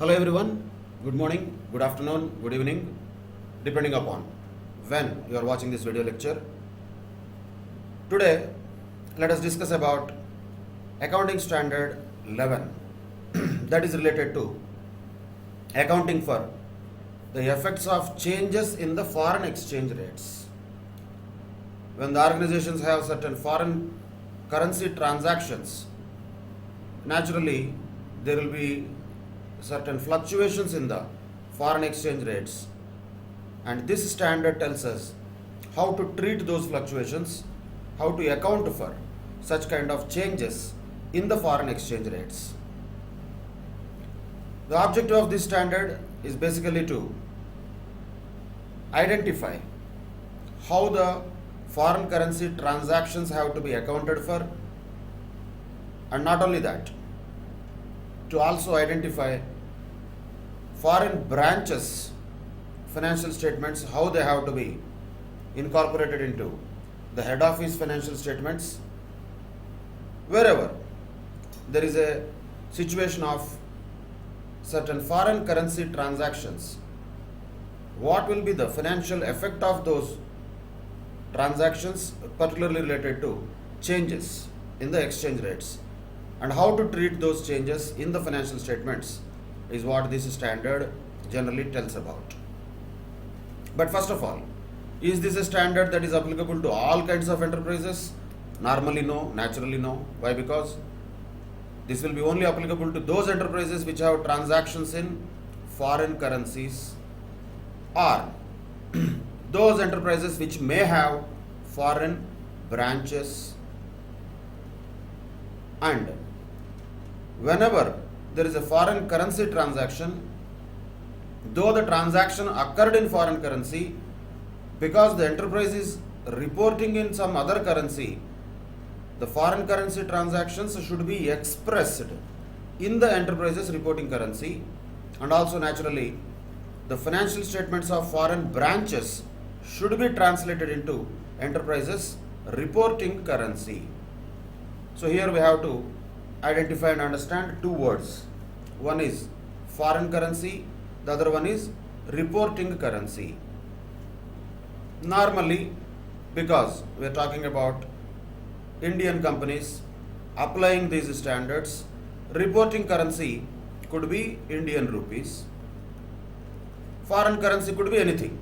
Hello everyone, good morning, good afternoon, good evening, depending upon when you are watching this video lecture. Today, let us discuss about Accounting Standard 11 that is related to accounting for the effects of changes in the foreign exchange rates. When the organizations have certain foreign currency transactions, naturally there will be certain fluctuations in the foreign exchange rates, and this standard tells us how to treat those fluctuations, how to account for such kind of changes in the foreign exchange rates. The objective of this standard is basically to identify how the foreign currency transactions have to be accounted for, and not only that, to also identify foreign branches financial statements, how they have to be incorporated into the head office financial statements. Wherever there is a situation of certain foreign currency transactions, what will be the financial effect of those transactions, particularly related to changes in the exchange rates, and how to treat those changes in the financial statements is what this standard generally tells about. But first of all, is this a standard that is applicable to all kinds of enterprises? Normally no, naturally no. Why? Because this will be only applicable to those enterprises which have transactions in foreign currencies, or those enterprises which may have foreign branches. And whenever there is a foreign currency transaction, though the transaction occurred in foreign currency, because the enterprise is reporting in some other currency, the foreign currency transactions should be expressed in the enterprise's reporting currency, and also naturally the financial statements of foreign branches should be translated into enterprise's reporting currency. So here we have to identify and understand two words. One is foreign currency, the other one is reporting currency. Normally, because we are talking about Indian companies applying these standards, reporting currency could be Indian rupees. Foreign currency could be anything.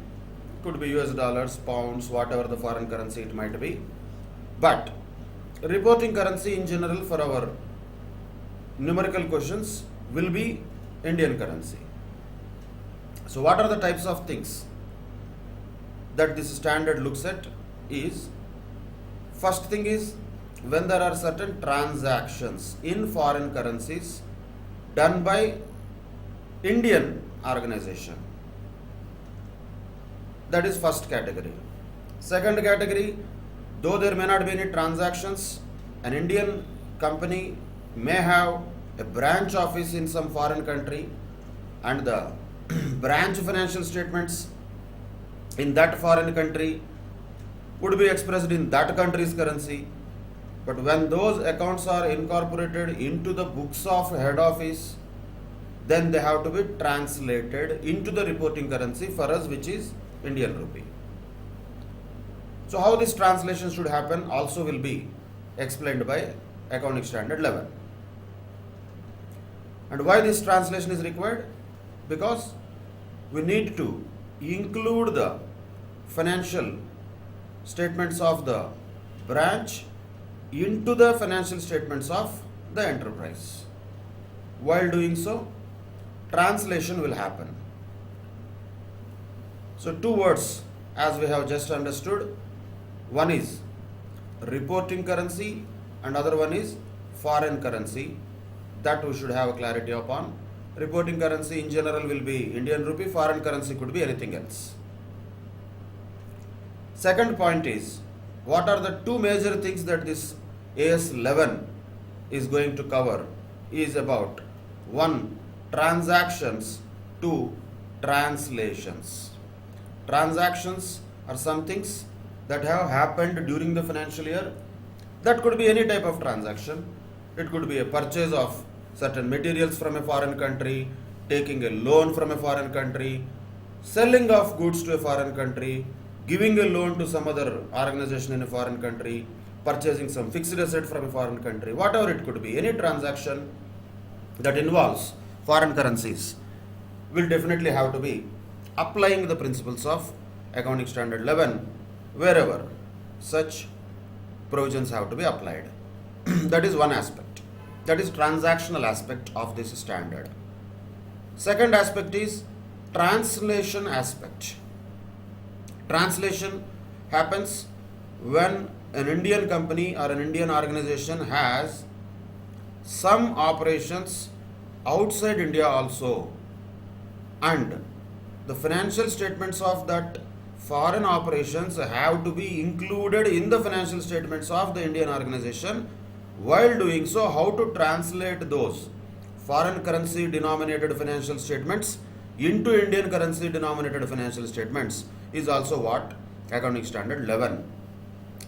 Could be US dollars, pounds, whatever the foreign currency it might be. But reporting currency in general for our numerical questions will be Indian currency. So what are the types of things that this standard looks at is, first thing is when there are certain transactions in foreign currencies done by Indian organization. That is first category. Second category, though there may not be any transactions, an Indian company may have a branch office in some foreign country, and the branch financial statements in that foreign country would be expressed in that country's currency. But when those accounts are incorporated into the books of head office, then they have to be translated into the reporting currency for us, which is Indian rupee. So how this translation should happen also will be explained by Accounting Standard 11. And why this translation is required? Because we need to include the financial statements of the branch into the financial statements of the enterprise. While doing so, translation will happen. So two words as we have just understood, one is reporting currency and other one is foreign currency, that we should have clarity upon. Reporting currency in general will be Indian rupee, foreign currency could be anything else. Second point is, what are the two major things that this AS 11 is going to cover is about, one, transactions, two, translations. Transactions are some things that have happened during the financial year. That could be any type of transaction. It could be a purchase of certain materials from a foreign country, taking a loan from a foreign country, selling of goods to a foreign country, giving a loan to some other organization in a foreign country, purchasing some fixed asset from a foreign country, whatever it could be, any transaction that involves foreign currencies will definitely have to be applying the principles of Accounting Standard 11 wherever such provisions have to be applied. That is one aspect. That is transactional aspect of this standard. Second aspect is translation aspect. Translation happens when an Indian company or an Indian organization has some operations outside India also, and the financial statements of that foreign operations have to be included in the financial statements of the Indian organization. While doing so, how to translate those foreign currency denominated financial statements into Indian currency denominated financial statements is also what Accounting Standard 11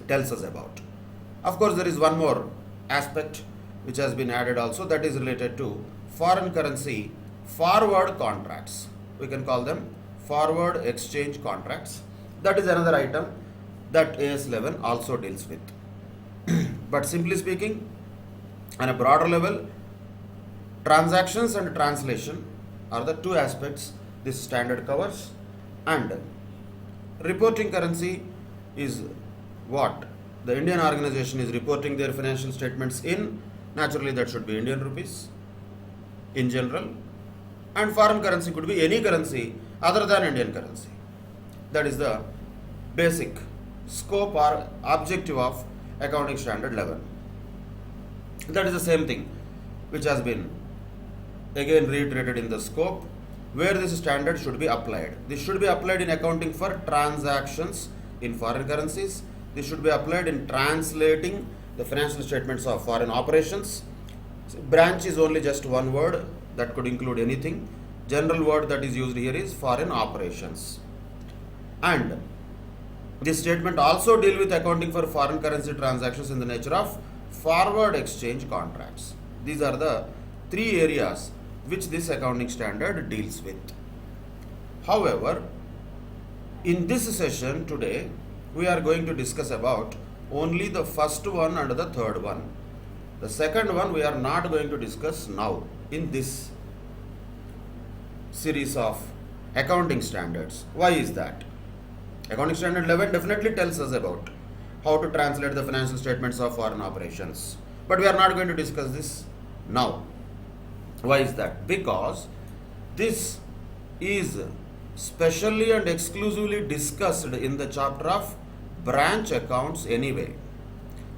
tells us about. Of course, there is one more aspect which has been added also, that is related to foreign currency forward contracts. We can call them forward exchange contracts. That is another item that AS 11 also deals with. But simply speaking, on a broader level, transactions and translation are the two aspects this standard covers, and reporting currency is what the Indian organization is reporting their financial statements in. Naturally, that should be Indian rupees in general, and foreign currency could be any currency other than Indian currency. That is the basic scope or objective of Accounting Standard 11. That is the same thing which has been again reiterated in the scope where this standard should be applied. This should be applied in accounting for transactions in foreign currencies. This should be applied in translating the financial statements of foreign operations. Branch is only just one word that could include anything. General word that is used here is foreign operations. And this statement also deal with accounting for foreign currency transactions in the nature of forward exchange contracts. These are the three areas which this accounting standard deals with. However, in this session today, we are going to discuss about only the first one and the third one. The second one we are not going to discuss now in this series of accounting standards. Why is that? Accounting Standard 11 definitely tells us about how to translate the financial statements of foreign operations. But we are not going to discuss this now. Why is that? Because this is specially and exclusively discussed in the chapter of branch accounts anyway.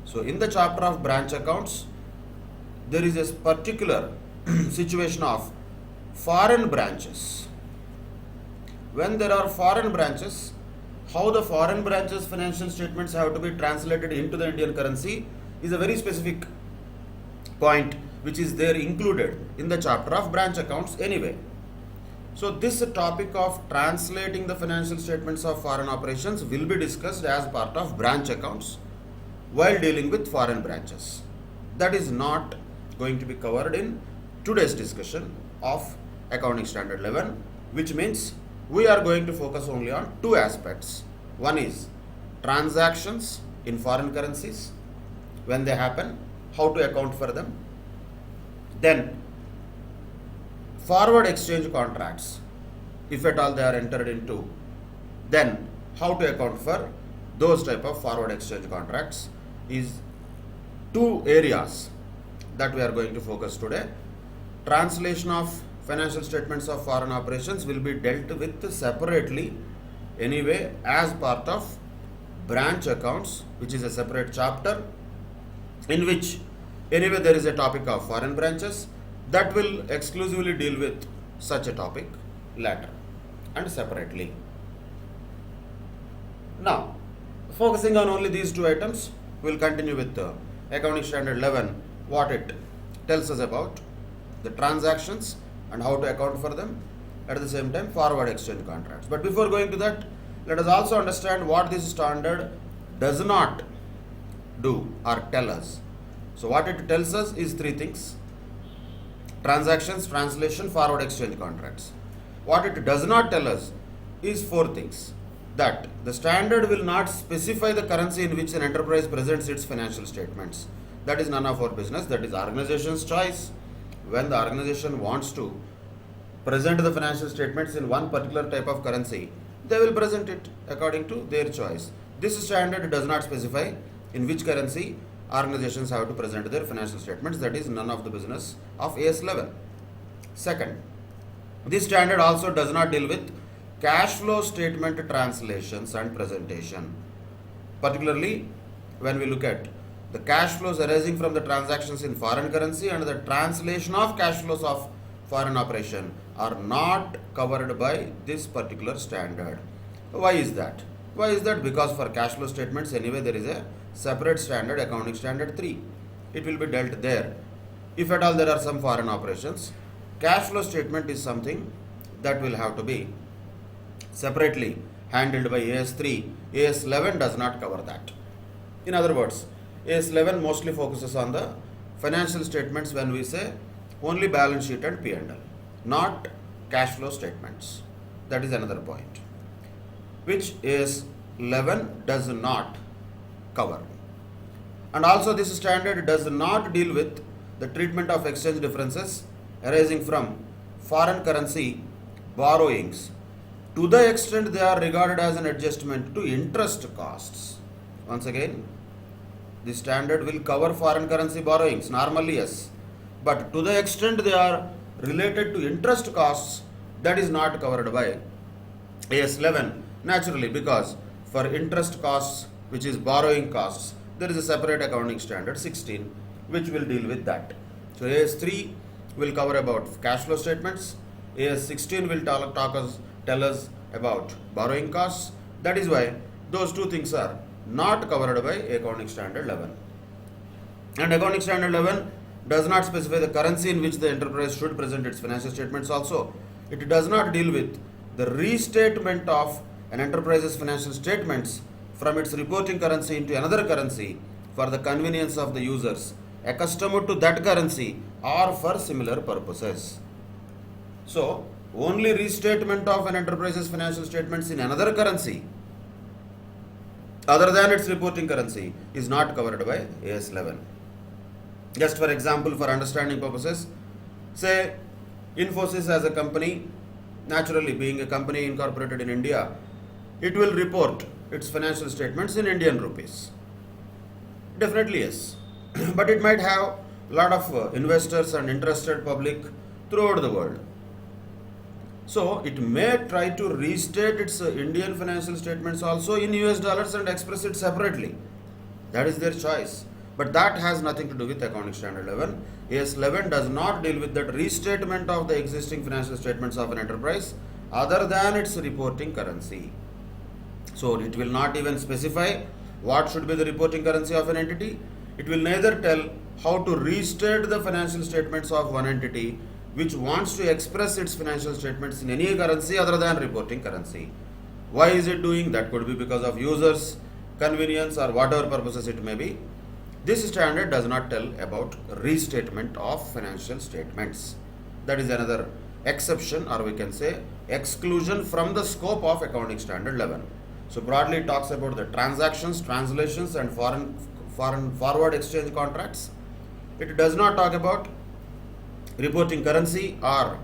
So in the chapter of branch accounts, there is a particular situation of foreign branches. When there are foreign branches, how the foreign branches financial statements have to be translated into the Indian currency is a very specific point which is there included in the chapter of branch accounts anyway. So this topic of translating the financial statements of foreign operations will be discussed as part of branch accounts while dealing with foreign branches. That is not going to be covered in today's discussion of Accounting Standard 11, which means we are going to focus only on two aspects. One is transactions in foreign currencies, when they happen, how to account for them. Then forward exchange contracts, if at all they are entered into, then how to account for those type of forward exchange contracts is two areas that we are going to focus today. Translation of financial statements of foreign operations will be dealt with separately anyway as part of branch accounts, which is a separate chapter in which anyway there is a topic of foreign branches that will exclusively deal with such a topic later and separately. Now, focusing on only these two items, we will continue with the Accounting Standard 11, what it tells us about the transactions and how to account for them, at the same time forward exchange contracts. But before going to that, let us also understand what this standard does not do or tell us. So what it tells us is three things. transactions, translation, forward exchange contracts. What it does not tell us is four things. That the standard will not specify the currency in which an enterprise presents its financial statements. That is none of our business. That is organization's choice. When the organization wants to present the financial statements in one particular type of currency, they will present it according to their choice. This standard does not specify in which currency organizations have to present their financial statements. That is none of the business of AS11. Second, this standard also does not deal with cash flow statement translations and presentation. Particularly when we look at the cash flows arising from the transactions in foreign currency and the translation of cash flows of foreign operation are not covered by this particular standard. Why is that? Why is that? Because for cash flow statements anyway there is a separate standard, accounting standard 3. It will be dealt there. If at all there are some foreign operations, cash flow statement is something that will have to be separately handled by AS3. AS11 does not cover that. In other words, AS11 mostly focuses on the financial statements when we say only balance sheet and P&L, not cash flow statements. That is another point, which AS11 does not cover. And also this standard does not deal with the treatment of exchange differences arising from foreign currency borrowings to the extent they are regarded as an adjustment to interest costs. Once again, the standard will cover foreign currency borrowings, normally yes, but to the extent they are related to interest costs, that is not covered by AS11, naturally, because for interest costs, which is borrowing costs, there is a separate accounting standard 16 which will deal with that. So AS3 will cover about cash flow statements, AS16 will tell us about borrowing costs. That is why those two things are not covered by accounting standard 11. And accounting standard 11 does not specify the currency in which the enterprise should present its financial statements also. It does not deal with the restatement of an enterprise's financial statements from its reporting currency into another currency for the convenience of the users accustomed to that currency or for similar purposes. So, only restatement of an enterprise's financial statements in another currency other than its reporting currency is not covered by AS11. Just for example, for understanding purposes, say Infosys as a company, naturally being a company incorporated in India, it will report its financial statements in Indian rupees. Definitely yes. But it might have a lot of investors and interested public throughout the world. So it may try to restate its Indian financial statements also in US dollars and express it separately. That is their choice. But that has nothing to do with accounting standard 11. AS11 does not deal with that restatement of the existing financial statements of an enterprise other than its reporting currency. So it will not even specify what should be the reporting currency of an entity. It will neither tell how to restate the financial statements of one entity which wants to express its financial statements in any currency other than reporting currency. Why is it doing? That could be because of users' convenience or whatever purposes it may be. This standard does not tell about restatement of financial statements. That is another exception, or we can say exclusion from the scope of accounting standard 11. So broadly it talks about the transactions, translations and foreign forward exchange contracts. It does not talk about reporting currency or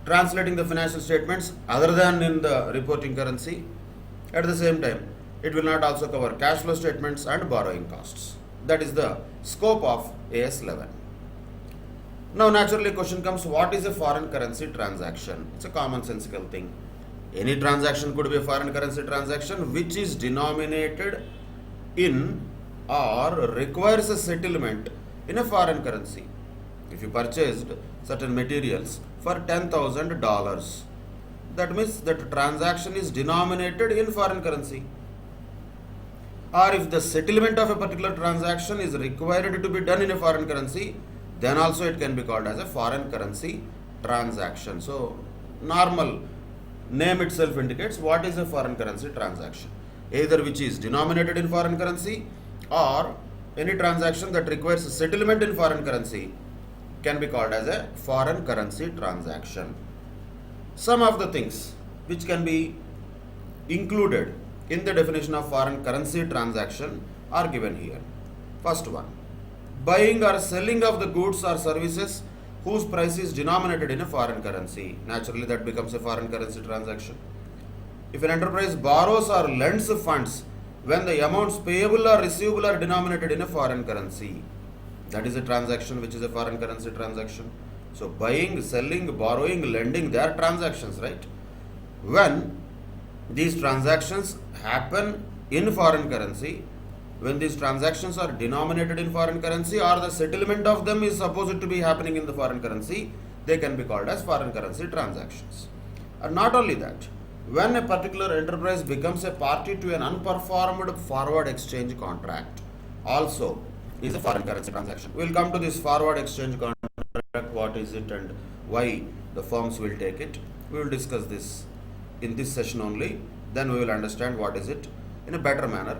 translating the financial statements other than in the reporting currency. At the same time, it will not also cover cash flow statements and borrowing costs. That is the scope of AS11. Now naturally question comes, what is a foreign currency transaction? It's a commonsensical thing. Any transaction could be a foreign currency transaction which is denominated in or requires a settlement in a foreign currency. If you purchased certain materials for $10,000, that means that transaction is denominated in foreign currency. Or if the settlement of a particular transaction is required to be done in a foreign currency, then also it can be called as a foreign currency transaction. So, normal name itself indicates what is a foreign currency transaction. Either which is denominated in foreign currency or any transaction that requires a settlement in foreign currency can be called as a foreign currency transaction. Some of the things which can be included in the definition of foreign currency transaction are given here. First one, buying or selling of the goods or services whose price is denominated in a foreign currency. Naturally, that becomes a foreign currency transaction. If an enterprise borrows or lends funds when the amounts payable or receivable are denominated in a foreign currency, that is a transaction which is a foreign currency transaction. So buying, selling, borrowing, lending, they are transactions, right? When these transactions happen in foreign currency, when these transactions are denominated in foreign currency or the settlement of them is supposed to be happening in the foreign currency, they can be called as foreign currency transactions. And not only that, when a particular enterprise becomes a party to an unperformed forward exchange contract, also is a foreign currency transaction. We will come to this forward exchange contract, what is it and why the firms will take it. We will discuss this in this session only, then we will understand what is it in a better manner.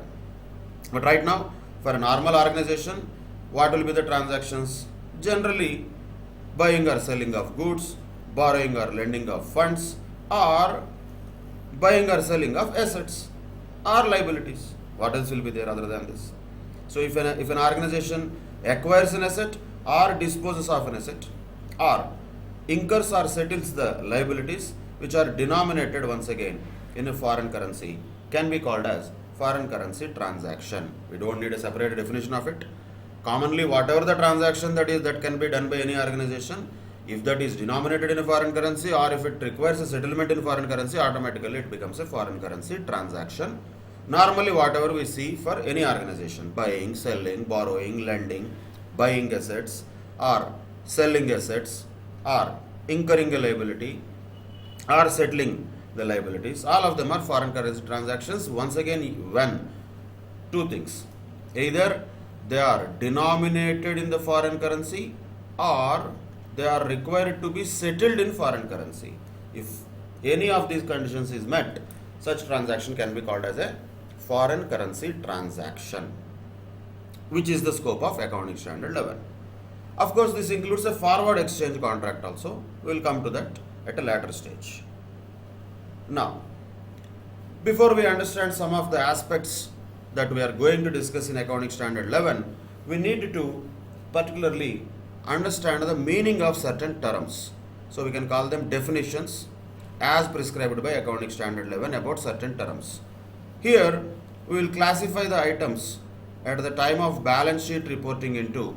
But right now, for a normal organization, what will be the transactions? Generally, buying or selling of goods, borrowing or lending of funds, or buying or selling of assets or liabilities. What else will be there other than this? So if an organization acquires an asset or disposes of an asset or incurs or settles the liabilities which are denominated once again in a foreign currency, can be called as foreign currency transaction. We don't need a separate definition of it. Commonly, whatever the transaction that can be done by any organization, if that is denominated in a foreign currency or if it requires a settlement in foreign currency, automatically it becomes a foreign currency transaction. Normally, whatever we see for any organization, buying, selling, borrowing, lending, buying assets or selling assets or incurring a liability or settling the liabilities, all of them are foreign currency transactions. Once again, when two things, either they are denominated in the foreign currency or they are required to be settled in foreign currency. If any of these conditions is met, such transaction can be called as a foreign currency transaction, which is the scope of Accounting Standard 11. Of course, this includes a forward exchange contract also. We will come to that at a later stage. Now, before we understand some of the aspects that we are going to discuss in Accounting Standard 11, we need to particularly understand the meaning of certain terms. So we can call them definitions as prescribed by Accounting Standard 11 about certain terms. Here, we will classify the items at the time of balance sheet reporting into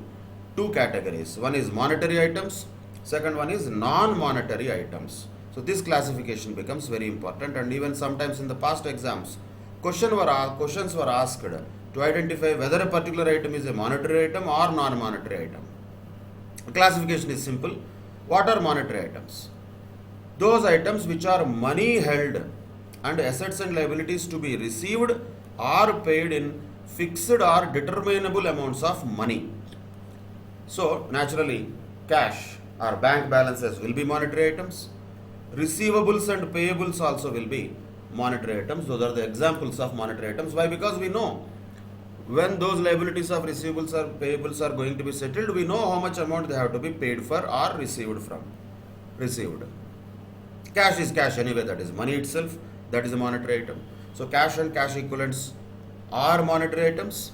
two categories. One is monetary items, second one is non-monetary items. So this classification becomes very important, and even sometimes in the past exams, questions were asked to identify whether a particular item is a monetary item or non-monetary item. The classification is simple. What are monetary items? Those items which are money held and assets and liabilities to be received or paid in fixed or determinable amounts of money. So naturally, cash or bank balances will be monetary items. Receivables and payables also will be monetary items. Those are the examples of monetary items. Why? Because we know when those liabilities of receivables or payables are going to be settled, we know how much amount they have to be paid for or received. Cash is cash anyway, that is money itself, that is a monetary item. So cash and cash equivalents are monetary items.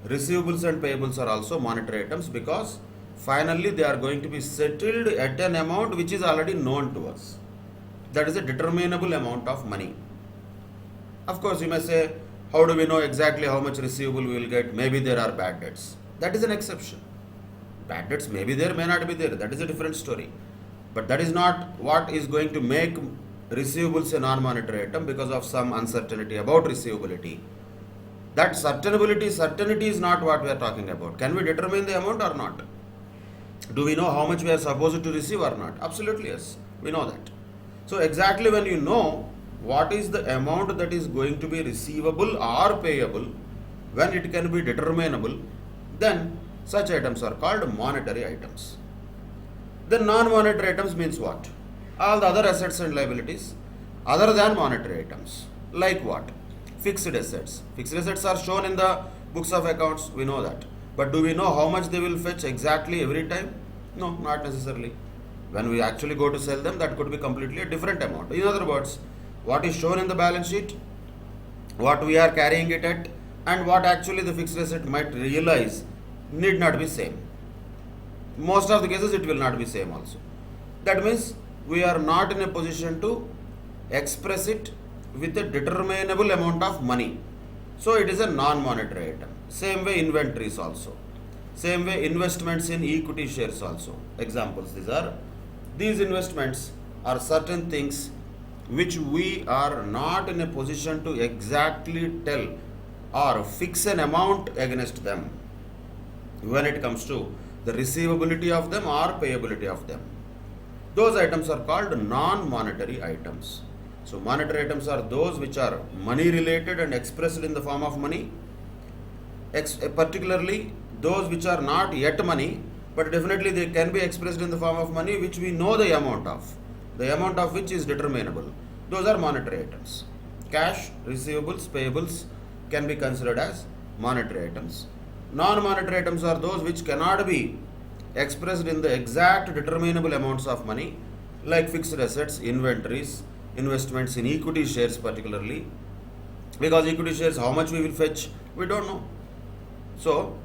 Receivables and payables are also monetary items because finally they are going to be settled at an amount which is already known to us. That is a determinable amount of money. Of course, you may say, how do we know exactly how much receivable we will get? Maybe there are bad debts. That is an exception. Bad debts may be there, may not be there. That is a different story. But that is not what is going to make receivables a non-monetary item because of some uncertainty about receivability. That certainty is not what we are talking about. Can we determine the amount or not? Do we know how much we are supposed to receive or not? Absolutely yes, we know that. So exactly when you know what is the amount that is going to be receivable or payable, when it can be determinable, then such items are called monetary items. The non-monetary items means what? All the other assets and liabilities other than monetary items. Like what? Fixed assets. Fixed assets are shown in the books of accounts, we know that. But do we know how much they will fetch exactly every time? No, not necessarily. When we actually go to sell them, that could be completely a different amount. In other words, what is shown in the balance sheet, what we are carrying it at, and what actually the fixed asset might realize need not be same. Most of the cases it will not be same also. That means we are not in a position to express it with a determinable amount of money. So it is a non-monetary item. Same way inventories also. Same way investments in equity shares also. Examples these investments are certain things which we are not in a position to exactly tell or fix an amount against them when it comes to the receivability of them or payability of them. Those items are called non-monetary items. So monetary items are those which are money related and expressed in the form of money, particularly those which are not yet money, but definitely they can be expressed in the form of money which we know the amount of which is determinable. Those are monetary items. Cash, receivables, payables can be considered as monetary items. Non-monetary items are those which cannot be expressed in the exact determinable amounts of money, like fixed assets, inventories, investments in equity shares particularly, because equity shares, how much we will fetch, we don't know. So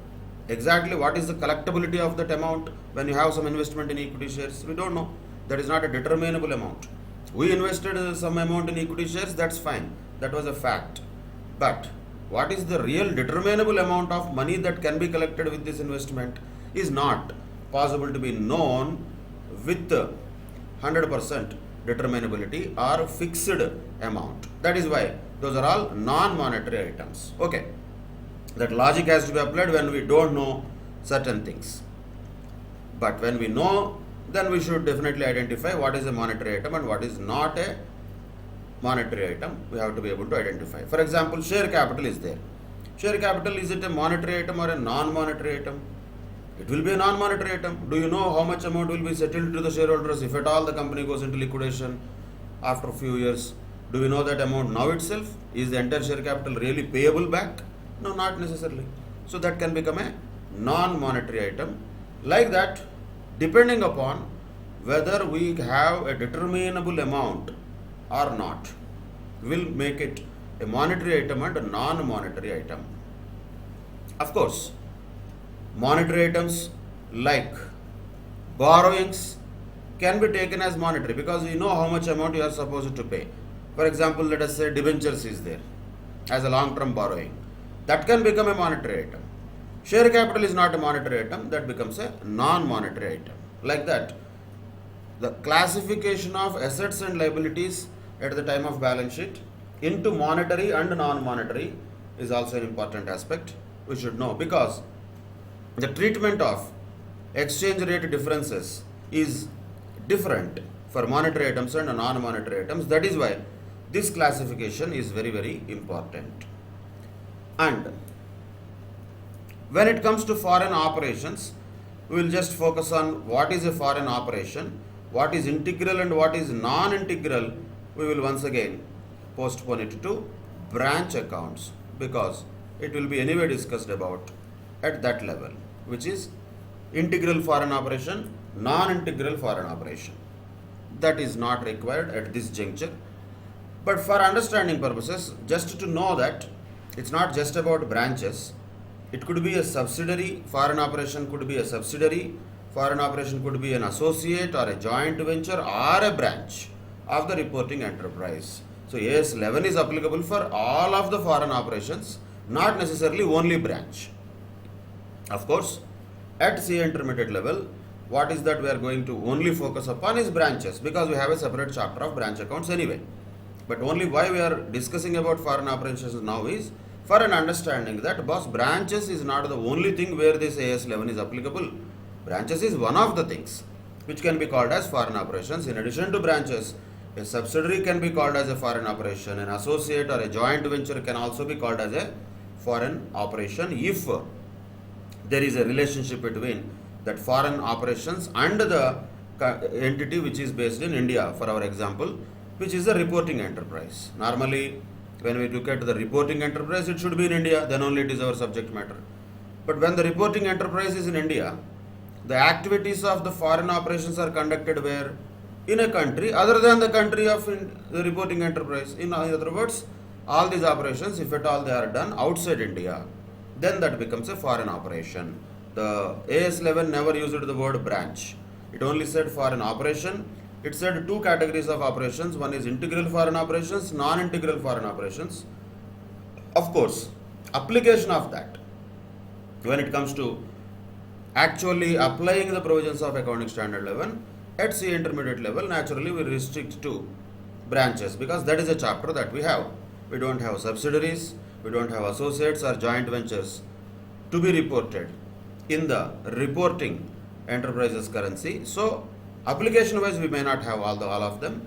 exactly what is the collectability of that amount when you have some investment in equity shares, we don't know. That is not a determinable amount. We invested some amount in equity shares, that's fine, that was a fact. But what is the real determinable amount of money that can be collected with this investment is not possible to be known with 100% determinability or fixed amount. That is why those are all non-monetary items. Okay, that logic has to be applied when we don't know certain things. But when we know, then we should definitely identify what is a monetary item and what is not a monetary item. We have to be able to identify. For example, share capital is there. Share capital, is it a monetary item or a non-monetary item? It will be a non-monetary item. Do you know how much amount will be settled to the shareholders if at all the company goes into liquidation after a few years? Do we know that amount now itself? Is the entire share capital really payable back? No, not necessarily. So that can become a non-monetary item. Like that, depending upon whether we have a determinable amount or not, will make it a monetary item and a non-monetary item. Of course, monetary items like borrowings can be taken as monetary because you know how much amount you are supposed to pay. For example, let us say debentures is there as a long-term borrowing. That can become a monetary item. Share capital is not a monetary item, that becomes a non-monetary item. Like that, the classification of assets and liabilities at the time of balance sheet into monetary and non-monetary is also an important aspect we should know, because the treatment of exchange rate differences is different for monetary items and non-monetary items. That is why this classification is very, very important. And when it comes to foreign operations, we will just focus on what is a foreign operation, what is integral and what is non-integral. We will once again postpone it to branch accounts because it will be anyway discussed about at that level, which is integral foreign operation, non-integral foreign operation. That is not required at this juncture. But for understanding purposes, just to know that it's not just about branches. It could be a subsidiary, foreign operation could be a subsidiary, foreign operation could be an associate or a joint venture or a branch of the reporting enterprise. So AS 11 is applicable for all of the foreign operations, not necessarily only branch. Of course, at CA intermediate level, what is that we are going to only focus upon is branches, because we have a separate chapter of branch accounts anyway. But only why we are discussing about foreign operations now is for an understanding that branches is not the only thing where this AS 11 is applicable. Branches is one of the things which can be called as foreign operations. In addition to branches, a subsidiary can be called as a foreign operation, an associate or a joint venture can also be called as a foreign operation if there is a relationship between that foreign operations and the entity which is based in India, for our example, which is the reporting enterprise. Normally, when we look at the reporting enterprise, it should be in India, then only it is our subject matter. But when the reporting enterprise is in India, the activities of the foreign operations are conducted where? In a country other than the country of the reporting enterprise. In other words, all these operations, if at all they are done outside India, then that becomes a foreign operation. The AS11 never used the word branch. It only said foreign operation. It said two categories of operations. One is integral foreign operations, non-integral foreign operations. Of course, application of that, when it comes to actually applying the provisions of accounting standard 11 at CA intermediate level, naturally we restrict to branches because that is a chapter that we have. We don't have subsidiaries, we don't have associates or joint ventures to be reported in the reporting enterprises currency. So application wise we may not have all of them,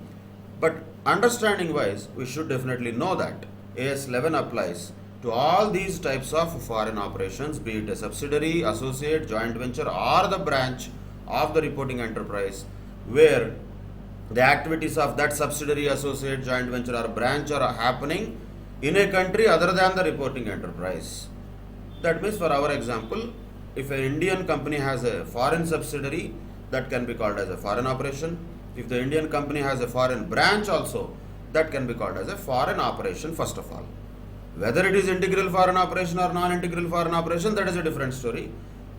but understanding wise we should definitely know that AS11 applies to all these types of foreign operations, be it a subsidiary, associate, joint venture or the branch of the reporting enterprise where the activities of that subsidiary, associate, joint venture or branch are happening in a country other than the reporting enterprise. That means, for our example, if an Indian company has a foreign subsidiary, that can be called as a foreign operation. If the Indian company has a foreign branch also, that can be called as a foreign operation first of all. Whether it is integral foreign operation or non-integral foreign operation, that is a different story.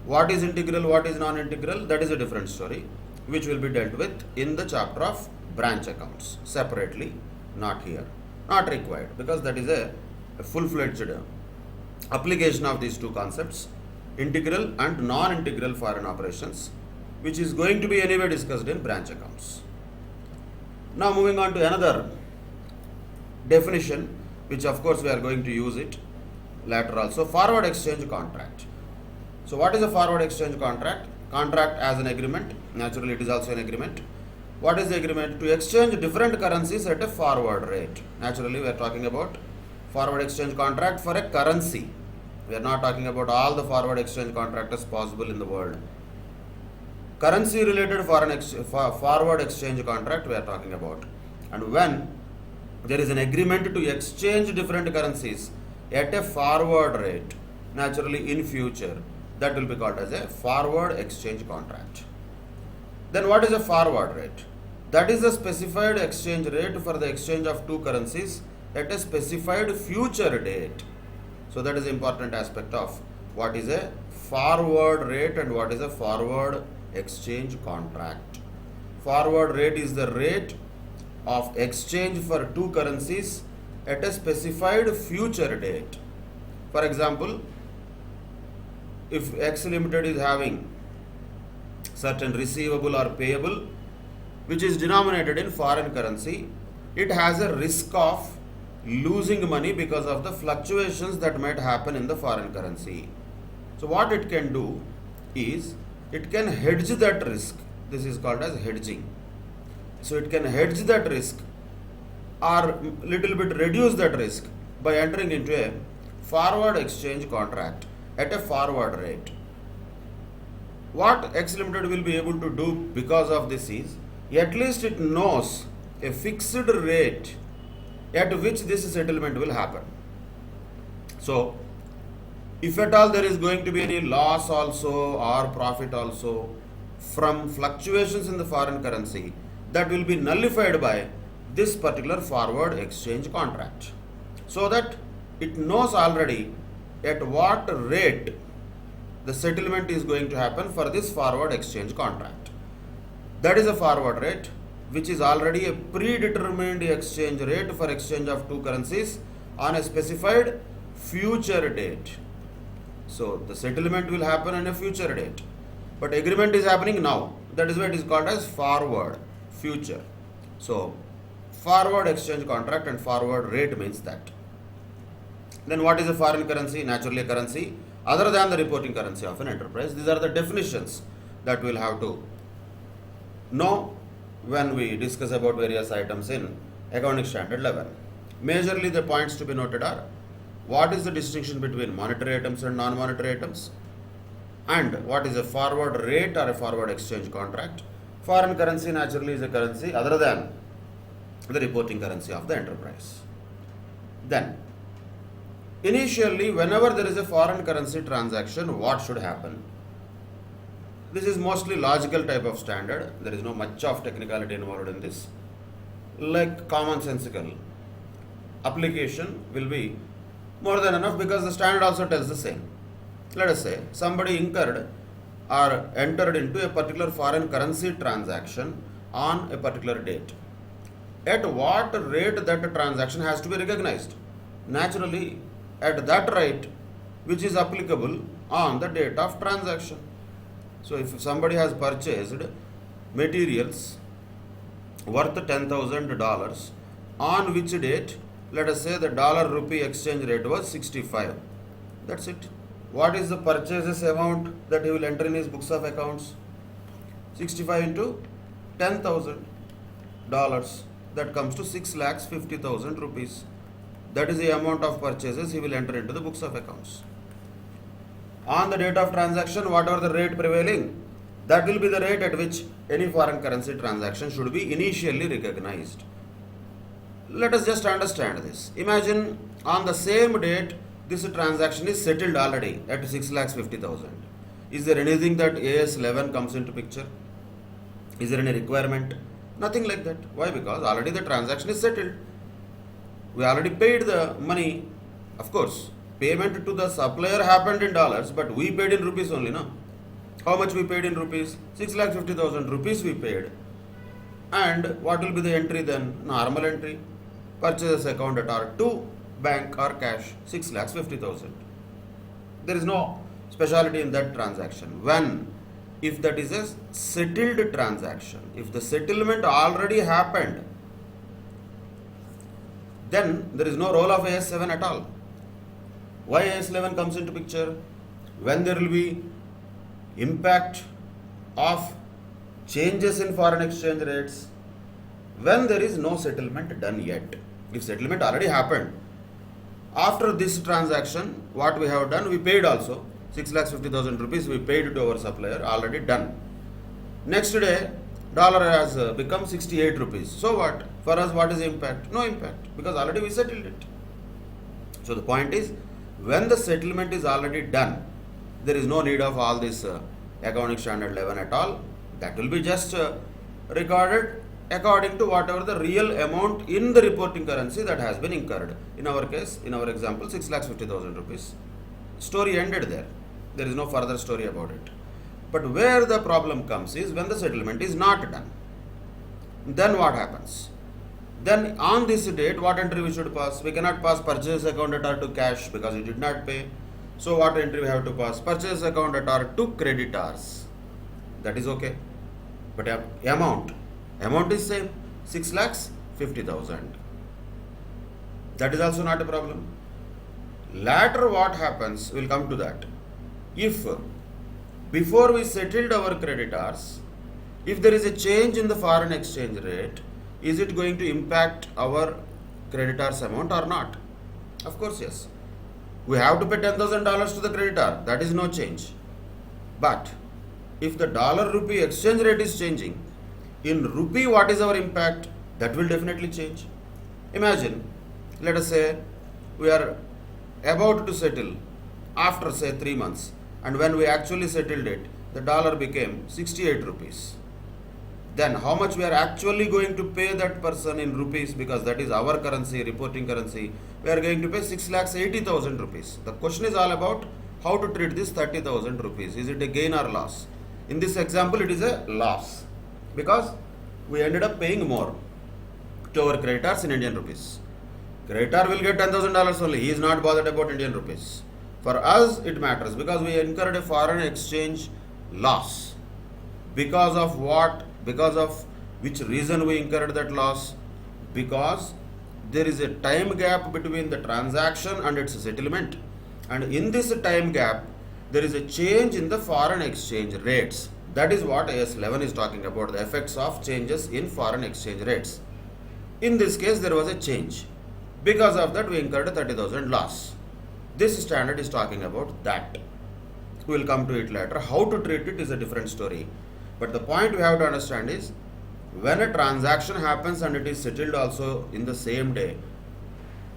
What is integral, what is non-integral, that is a different story, which will be dealt with in the chapter of branch accounts separately, not here, not required, because that is a full-fledged application of these two concepts, integral and non-integral foreign operations, which is going to be anyway discussed in branch accounts. Now moving on to another definition, which of course we are going to use it later also, forward exchange contract. So what is a forward exchange contract? Contract as an agreement, naturally it is also an agreement. What is the agreement? To exchange different currencies at a forward rate. Naturally we are talking about forward exchange contract for a currency. We are not talking about all the forward exchange contracts possible in the world. Currency related forward exchange contract we are talking about. And when there is an agreement to exchange different currencies at a forward rate, naturally in future, that will be called as a forward exchange contract. Then what is a forward rate? That is a specified exchange rate for the exchange of two currencies at a specified future date. So that is an important aspect of what is a forward rate and what is a forward exchange contract. Forward rate is the rate of exchange for two currencies at a specified future date. For example, if X Limited is having certain receivable or payable which is denominated in foreign currency, it has a risk of losing money because of the fluctuations that might happen in the foreign currency. So what it can do is it can hedge that risk. This is called as hedging. So it can hedge that risk or little bit reduce that risk by entering into a forward exchange contract at a forward rate. What X Limited will be able to do because of this is, at least it knows a fixed rate at which this settlement will happen. So if at all there is going to be any loss also or profit also from fluctuations in the foreign currency, that will be nullified by this particular forward exchange contract, so that it knows already at what rate the settlement is going to happen for this forward exchange contract. That is a forward rate, which is already a predetermined exchange rate for exchange of two currencies on a specified future date. So the settlement will happen on a future date, but agreement is happening now. That is why it is called as forward, future. So forward exchange contract and forward rate means that. Then what is a foreign currency? Naturally a currency other than the reporting currency of an enterprise. These are the definitions that we'll have to know when we discuss about various items in accounting standard 11. Majorly the points to be noted are, what is the distinction between monetary items and non-monetary items, and what is a forward rate or a forward exchange contract. Foreign currency naturally is a currency other than the reporting currency of the enterprise. Then initially, whenever there is a foreign currency transaction, what should happen? This is mostly logical type of standard. There is no much of technicality involved in this. Like commonsensical application will be more than enough because the standard also tells the same. Let us say somebody incurred or entered into a particular foreign currency transaction on a particular date. At what rate that transaction has to be recognized? Naturally, at that rate which is applicable on the date of transaction. So, if somebody has purchased materials worth $10,000 on which date, let us say the dollar rupee exchange rate was 65. That's it. What is the purchases amount that he will enter in his books of accounts? 65 into $10,000. That comes to 6,50,000 rupees. That is the amount of purchases he will enter into the books of accounts. On the date of transaction, whatever the rate prevailing, that will be the rate at which any foreign currency transaction should be initially recognized. Let us just understand this. Imagine on the same date, this transaction is settled already at 6,50,000. Is there anything that AS 11 comes into picture? Is there any requirement? Nothing like that. Why? Because already the transaction is settled. We already paid the money. Of course, payment to the supplier happened in dollars, but we paid in rupees only, no? How much we paid in rupees? 6,50,000 rupees we paid. And what will be the entry then? Normal entry. Purchases account at R2, bank or cash, 6,50,000. There is no speciality in that transaction. When? If that is a settled transaction, if the settlement already happened, then there is no role of AS7 at all. Why AS11 comes into picture? When there will be impact of changes in foreign exchange rates, when there is no settlement done yet. If settlement already happened, after this transaction, what we have done, we paid also 6,50,000 rupees we paid to our supplier, already done. Next day, dollar has become 68 rupees. So what? For us, what is the impact? No impact, because already we settled it. So the point is, when the settlement is already done, there is no need of all this accounting standard 11 at all. That will be just recorded according to whatever the real amount in the reporting currency that has been incurred. In our case, in our example, 6,50,000 rupees. Story ended there. There is no further story about it. But where the problem comes is when the settlement is not done. Then what happens? Then on this date, what entry we should pass? We cannot pass purchase account at R to cash because you did not pay. So what entry we have to pass? Purchase account at R to creditors. That is okay. But amount is same, 6,50,000. That is also not a problem. Later what happens, we'll come to that. If before we settled our creditors, if there is a change in the foreign exchange rate, is it going to impact our creditors amount or not? Of course, yes. We have to pay $10,000 to the creditor. That is no change. But if the dollar rupee exchange rate is changing, in rupee what is our impact? That will definitely change. Imagine, let us say we are about to settle after say 3 months, and when we actually settled it, the dollar became 68 rupees. Then how much we are actually going to pay that person in rupees, because that is our currency, reporting currency, we are going to pay 6,80,000 rupees. The question is all about how to treat this 30,000 rupees. Is it a gain or loss? In this example, it is a loss because we ended up paying more to our creditors in Indian rupees. Creditor will get $10,000 only. He is not bothered about Indian rupees. For us, it matters because we incurred a foreign exchange loss. Because of what? Because of which reason we incurred that loss? Because there is a time gap between the transaction and its settlement. And in this time gap, there is a change in the foreign exchange rates. That is what AS11 is talking about, the effects of changes in foreign exchange rates. In this case, there was a change. Because of that, we incurred a 30,000 loss. This standard is talking about that. We will come to it later. How to treat it is a different story. But the point we have to understand is, when a transaction happens and it is settled also in the same day,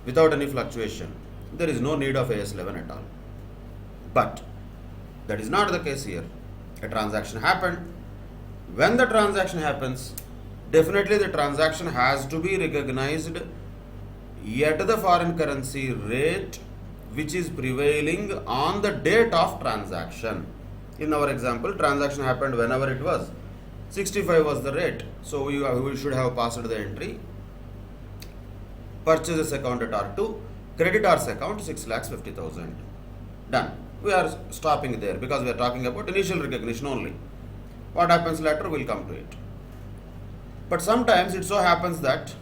without any fluctuation, there is no need of AS11 at all. But that is not the case here. A transaction happened. When the transaction happens, definitely the transaction has to be recognized at the foreign currency rate which is prevailing on the date of transaction. In our example, transaction happened whenever it was. 65 was the rate. So we should have passed the entry. Purchases account at R2, creditors account 6,50,000. Done. We are stopping there because we are talking about initial recognition only. What happens later, we'll come to it. But sometimes it so happens that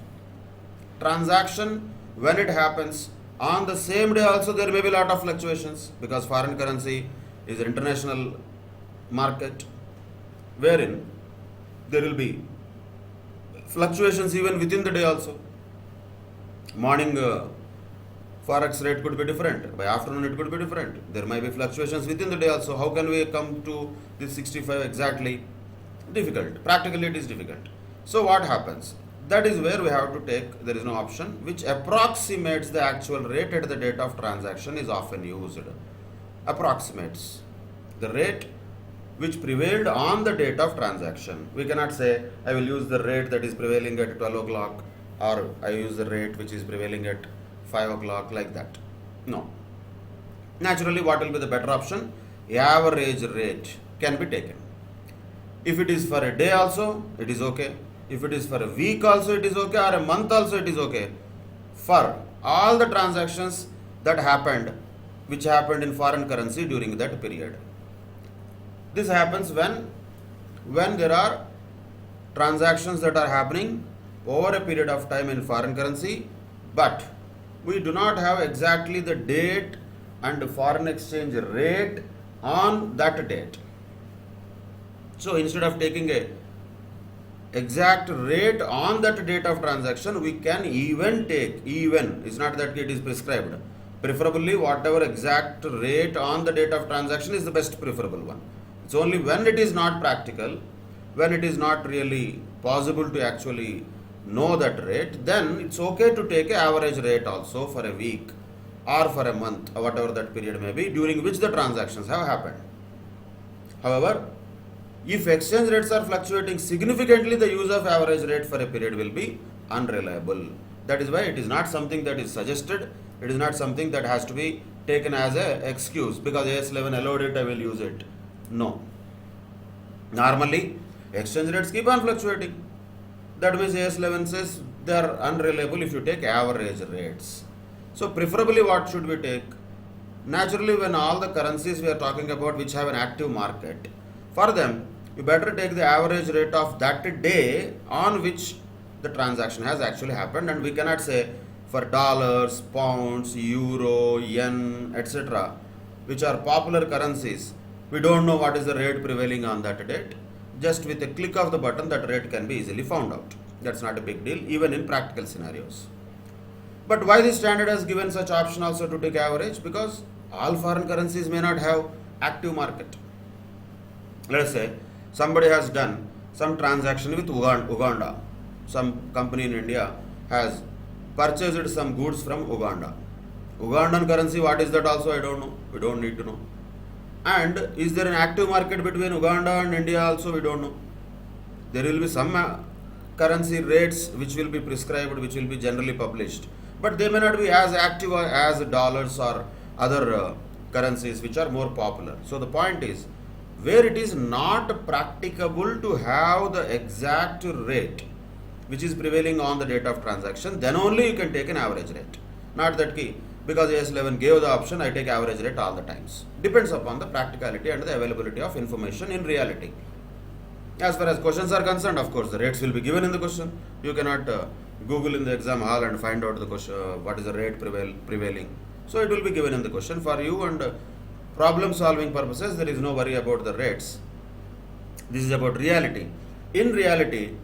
transaction, when it happens on the same day also, there may be a lot of fluctuations because foreign currency is an international market wherein there will be fluctuations even within the day also. Morning forex rate could be different, by afternoon it could be different. There might be fluctuations within the day also. How can we come to this 65 exactly? Difficult. Practically it is difficult. So what happens? That is where we have to take, there is no option, which approximates the actual rate at the date of transaction is often used. Approximates the rate which prevailed on the date of transaction. We cannot say, I will use the rate that is prevailing at 12 o'clock or I use the rate which is prevailing at 5 o'clock, like that. No. Naturally, what will be the better option? Average rate can be taken. If it is for a day also, it is okay. If it is for a week also, it is okay, or a month also, it is okay. For all the transactions that happened, which happened in foreign currency during that period. This happens when there are transactions that are happening over a period of time in foreign currency, but we do not have exactly the date and foreign exchange rate on that date. So instead of taking a exact rate on that date of transaction, we can even take, it's not that it is prescribed. Preferably whatever exact rate on the date of transaction is the best preferable one. It's only when it is not practical, when it is not really possible to actually know that rate, then it's okay to take an average rate also for a week or for a month or whatever that period may be during which the transactions have happened. However, if exchange rates are fluctuating significantly, the use of average rate for a period will be unreliable. That is why it is not something that is suggested. It is not something that has to be taken as an excuse because AS11 allowed it, I will use it. No. Normally, exchange rates keep on fluctuating. That means AS11 says they are unreliable if you take average rates. So preferably what should we take? Naturally, when all the currencies we are talking about which have an active market, for them, you better take the average rate of that day on which the transaction has actually happened, and we cannot say for dollars, pounds, euro, yen, etc., which are popular currencies, we don't know what is the rate prevailing on that date. Just with a click of the button, that rate can be easily found out. That's not a big deal, even in practical scenarios. But why the standard has given such option also to take average? Because all foreign currencies may not have active market. Let us say somebody has done some transaction with Uganda. Some company in India has purchased some goods from Uganda. Ugandan currency, what is that also? I don't know. We don't need to know. And is there an active market between Uganda and India also? We don't know. There will be some currency rates which will be prescribed, which will be generally published. But they may not be as active as dollars or other currencies which are more popular. So the point is, where it is not practicable to have the exact rate which is prevailing on the date of transaction, then only you can take an average rate. Not that key, because AS11 gave the option, I take average rate all the times. Depends upon the practicality and the availability of information in reality. As far as questions are concerned, of course, the rates will be given in the question. You cannot Google in the exam hall and find out the question, what is the rate prevailing. So it will be given in the question for you, and problem solving purposes, there is no worry about the rates. This is about reality. In reality,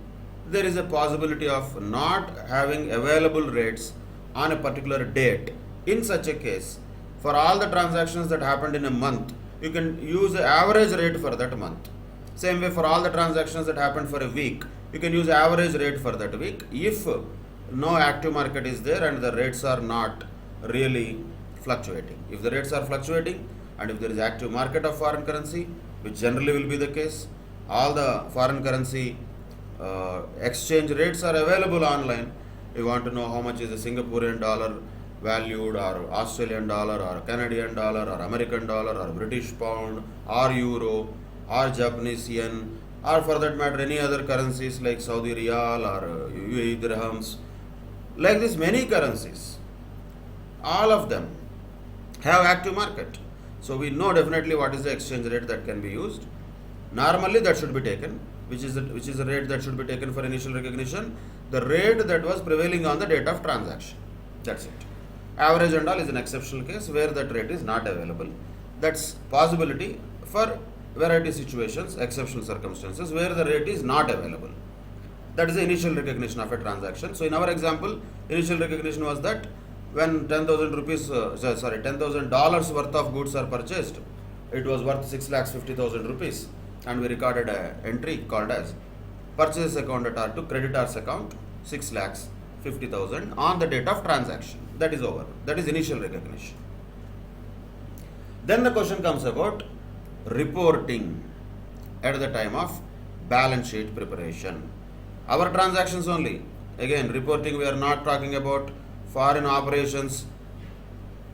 there is a possibility of not having available rates on a particular date. In such a case, for all the transactions that happened in a month, you can use the average rate for that month. Same way for all the transactions that happened for a week, you can use average rate for that week if no active market is there and the rates are not really fluctuating. If the rates are fluctuating and if there is active market of foreign currency, which generally will be the case. All the foreign currency exchange rates are available online. You want to know how much is a Singaporean dollar valued, or Australian dollar, or Canadian dollar, or American dollar, or British pound, or euro, or Japanese yen, or for that matter any other currencies like Saudi riyal or UAE dirhams. Like this, many currencies, all of them have active market. So we know definitely what is the exchange rate that can be used. Normally that should be taken, which is the rate that should be taken for initial recognition, the rate that was prevailing on the date of transaction. That's it. Average and all is an exceptional case where that rate is not available. That's possibility for variety situations, exceptional circumstances where the rate is not available. That is the initial recognition of a transaction. So in our example, initial recognition was that when $10,000 worth of goods are purchased, it was worth 6,50,000 rupees, and we recorded an entry called as purchase account at R2, creditors account 6,50,000 on the date of transaction. That is over. That is initial recognition. Then the question comes about reporting at the time of balance sheet preparation. Our transactions only. Again, reporting, we are not talking about foreign operations,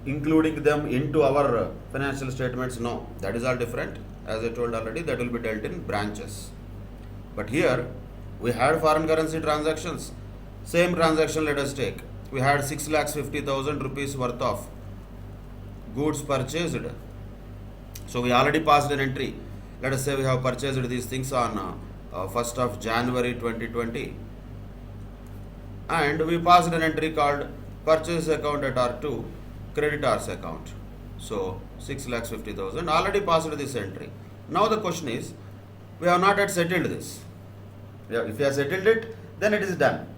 including them into our financial statements. No, that is all different. As I told already, that will be dealt in branches. But here, we had foreign currency transactions. Same transaction, let us take. We had 6,50,000 rupees worth of goods purchased. So we already passed an entry. Let us say we have purchased these things on 1st of January 2020. And we passed an entry called purchase account at R2, creditors account. So 6,50,000 already passed this entry. Now the question is, we have not yet settled this. If we have settled it, then it is done.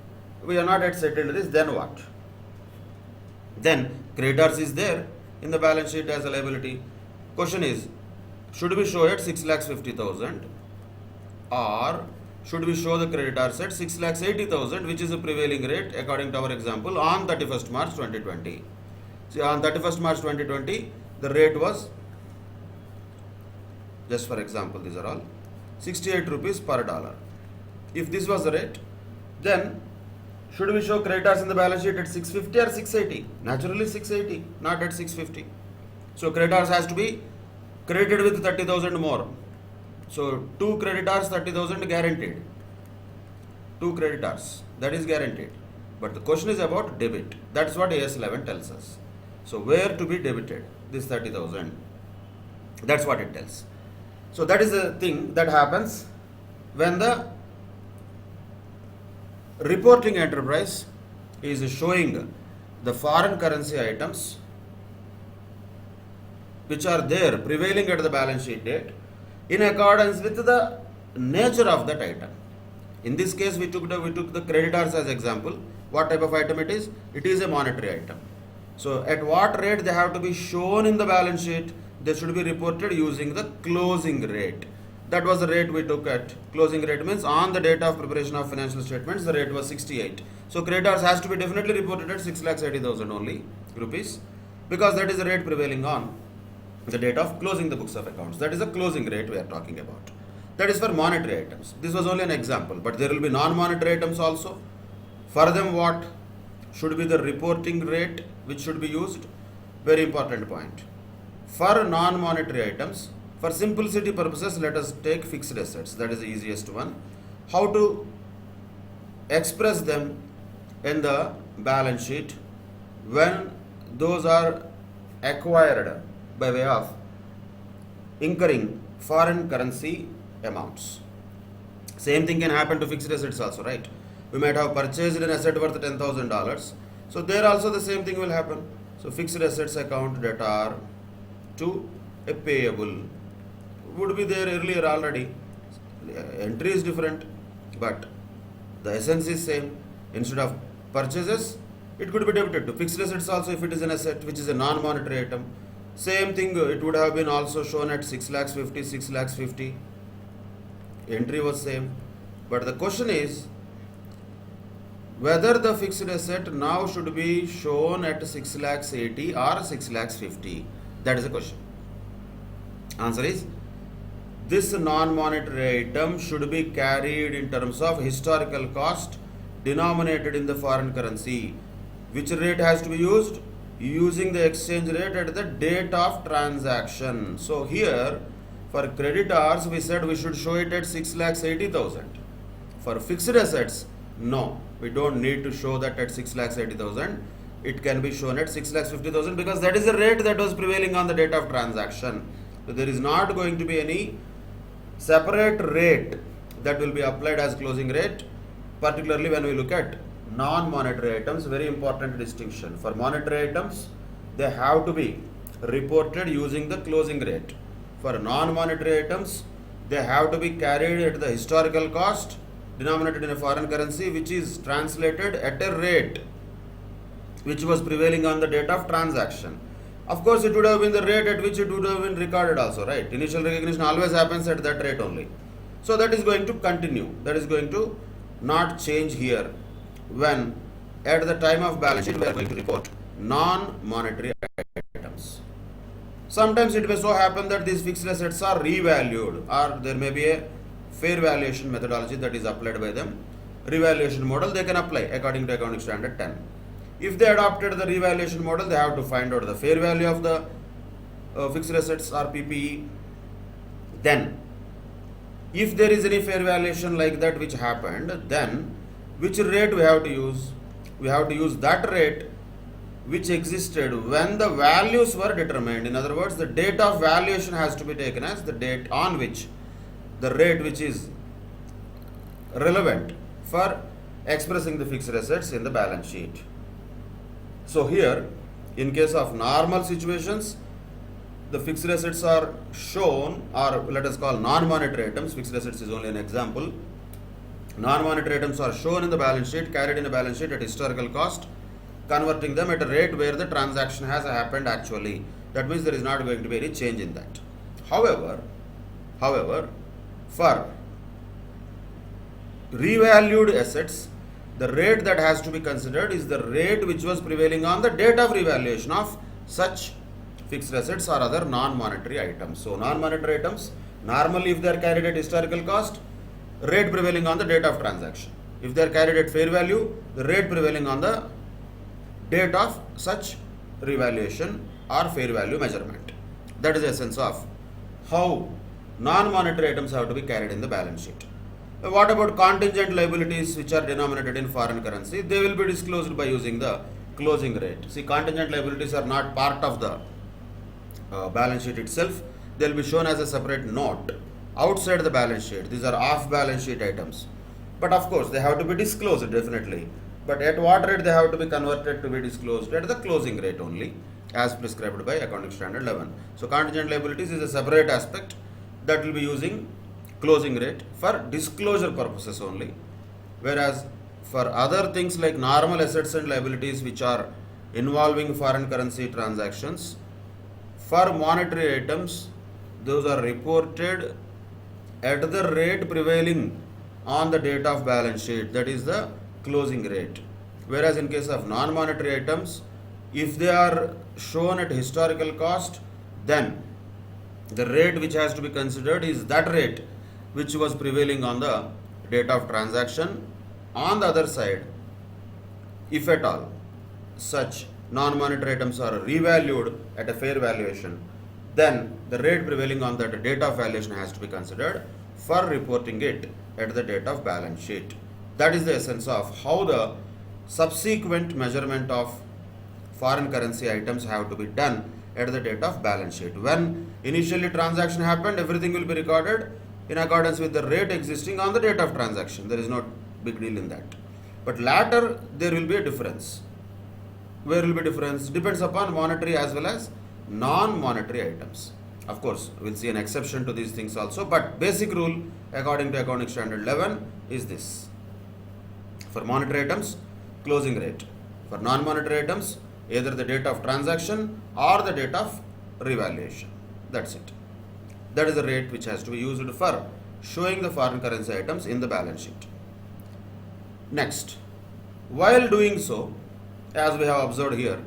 We have not yet settled this, then what? Then creditors is there in the balance sheet as a liability. Question is, should we show it 6,50,000 or should we show the creditors at 6,80,000, which is a prevailing rate according to our example on 31st March 2020. See, on 31st March 2020, the rate was, just for example, these are all 68 rupees per dollar. If this was the rate, then should we show creditors in the balance sheet at 650 or 680? Naturally 680, not at 650. So creditors has to be credited with 30,000 more. So 2 creditors, 30,000 guaranteed. 2 creditors, that is guaranteed. But the question is about debit. That's what AS 11 tells us. So where to be debited this 30,000? That's what it tells. So that is the thing that happens when the reporting enterprise is showing the foreign currency items which are there prevailing at the balance sheet date in accordance with the nature of that item. In this case, we took the creditors as example. What type of item it is? It is a monetary item. So at what rate they have to be shown in the balance sheet? They should be reported using the closing rate. That was the rate we took at. Closing rate means on the date of preparation of financial statements, the rate was 68. So creditors has to be definitely reported at 6,80,000 only rupees, because that is the rate prevailing on the date of closing the books of accounts. That is the closing rate we are talking about. That is for monetary items. This was only an example, but there will be non-monetary items also. For them, what should be the reporting rate which should be used? Very important point. For non-monetary items, for simplicity purposes, let us take fixed assets. That is the easiest one. How to express them in the balance sheet when those are acquired by way of incurring foreign currency amounts. Same thing can happen to fixed assets also, right? We might have purchased an asset worth $10,000. So there also the same thing will happen. So fixed assets account that are to a payable would be there earlier already. Entry is different, but the essence is same. Instead of purchases, it could be debited to fixed assets also if it is an asset which is a non-monetary item. Same thing, it would have been also shown at 6,50,000, 6,50,000. Entry was same. But the question is whether the fixed asset now should be shown at 6,80,000 or 6,50,000. That is the question. Answer is this non-monetary item should be carried in terms of historical cost denominated in the foreign currency. Which rate has to be used? Using the exchange rate at the date of transaction. So here, for creditors, we said we should show it at 6,80,000. For fixed assets, no, we don't need to show that at 6,80,000. It can be shown at 6,50,000 because that is the rate that was prevailing on the date of transaction. So there is not going to be any separate rate that will be applied as closing rate, particularly when we look at non-monetary items. Very important distinction. For monetary items, they have to be reported using the closing rate. For non-monetary items, they have to be carried at the historical cost denominated in a foreign currency, which is translated at a rate which was prevailing on the date of transaction. Of course, it would have been the rate at which it would have been recorded also, right? Initial recognition always happens at that rate only. So that is going to continue. That is going to not change here when at the time of balance sheet we are going to report non-monetary items. Sometimes it may so happen that these fixed assets are revalued, or there may be a fair valuation methodology that is applied by them. Revaluation model they can apply according to Accounting Standard 10. If they adopted the revaluation model, they have to find out the fair value of the fixed assets or PPE. Then, if there is any fair valuation like that which happened, then which rate we have to use? We have to use that rate which existed when the values were determined. In other words, the date of valuation has to be taken as the date on which the rate which is relevant for expressing the fixed assets in the balance sheet. So here, in case of normal situations, the fixed assets are shown, or let us call non-monetary items. Fixed assets is only an example. Non-monetary items are shown in the balance sheet, carried in the balance sheet at historical cost, converting them at a rate where the transaction has happened actually. That means there is not going to be any change in that. However, for revalued assets, the rate that has to be considered is the rate which was prevailing on the date of revaluation of such fixed assets or other non-monetary items. So non-monetary items, normally if they are carried at historical cost, rate prevailing on the date of transaction. If they are carried at fair value, the rate prevailing on the date of such revaluation or fair value measurement. That is the essence of how non-monetary items have to be carried in the balance sheet. What about contingent liabilities which are denominated in foreign currency? They will be disclosed by using the closing rate. See, contingent liabilities are not part of the balance sheet itself. They will be shown as a separate note outside the balance sheet. These are off balance sheet items. But of course, they have to be disclosed definitely. But at what rate they have to be converted to be disclosed? At the closing rate only, as prescribed by Accounting Standard 11. So contingent liabilities is a separate aspect that will be using closing rate for disclosure purposes only, whereas for other things like normal assets and liabilities which are involving foreign currency transactions, for monetary items, those are reported at the rate prevailing on the date of balance sheet, that is the closing rate. Whereas in case of non-monetary items, if they are shown at historical cost, then the rate which has to be considered is that rate which was prevailing on the date of transaction. On the other side, if at all such non-monetary items are revalued at a fair valuation, then the rate prevailing on that date of valuation has to be considered for reporting it at the date of balance sheet. That is the essence of how the subsequent measurement of foreign currency items have to be done at the date of balance sheet. When initially transaction happened, everything will be recorded in accordance with the rate existing on the date of transaction. There is no big deal in that. But later there will be a difference. Where will be difference? Depends upon monetary as well as non-monetary items. Of course, we'll see an exception to these things also, but basic rule according to Accounting Standard 11 is this. For monetary items, closing rate. For non-monetary items, either the date of transaction or the date of revaluation. That's it. That is the rate which has to be used for showing the foreign currency items in the balance sheet. Next, while doing so, as we have observed here,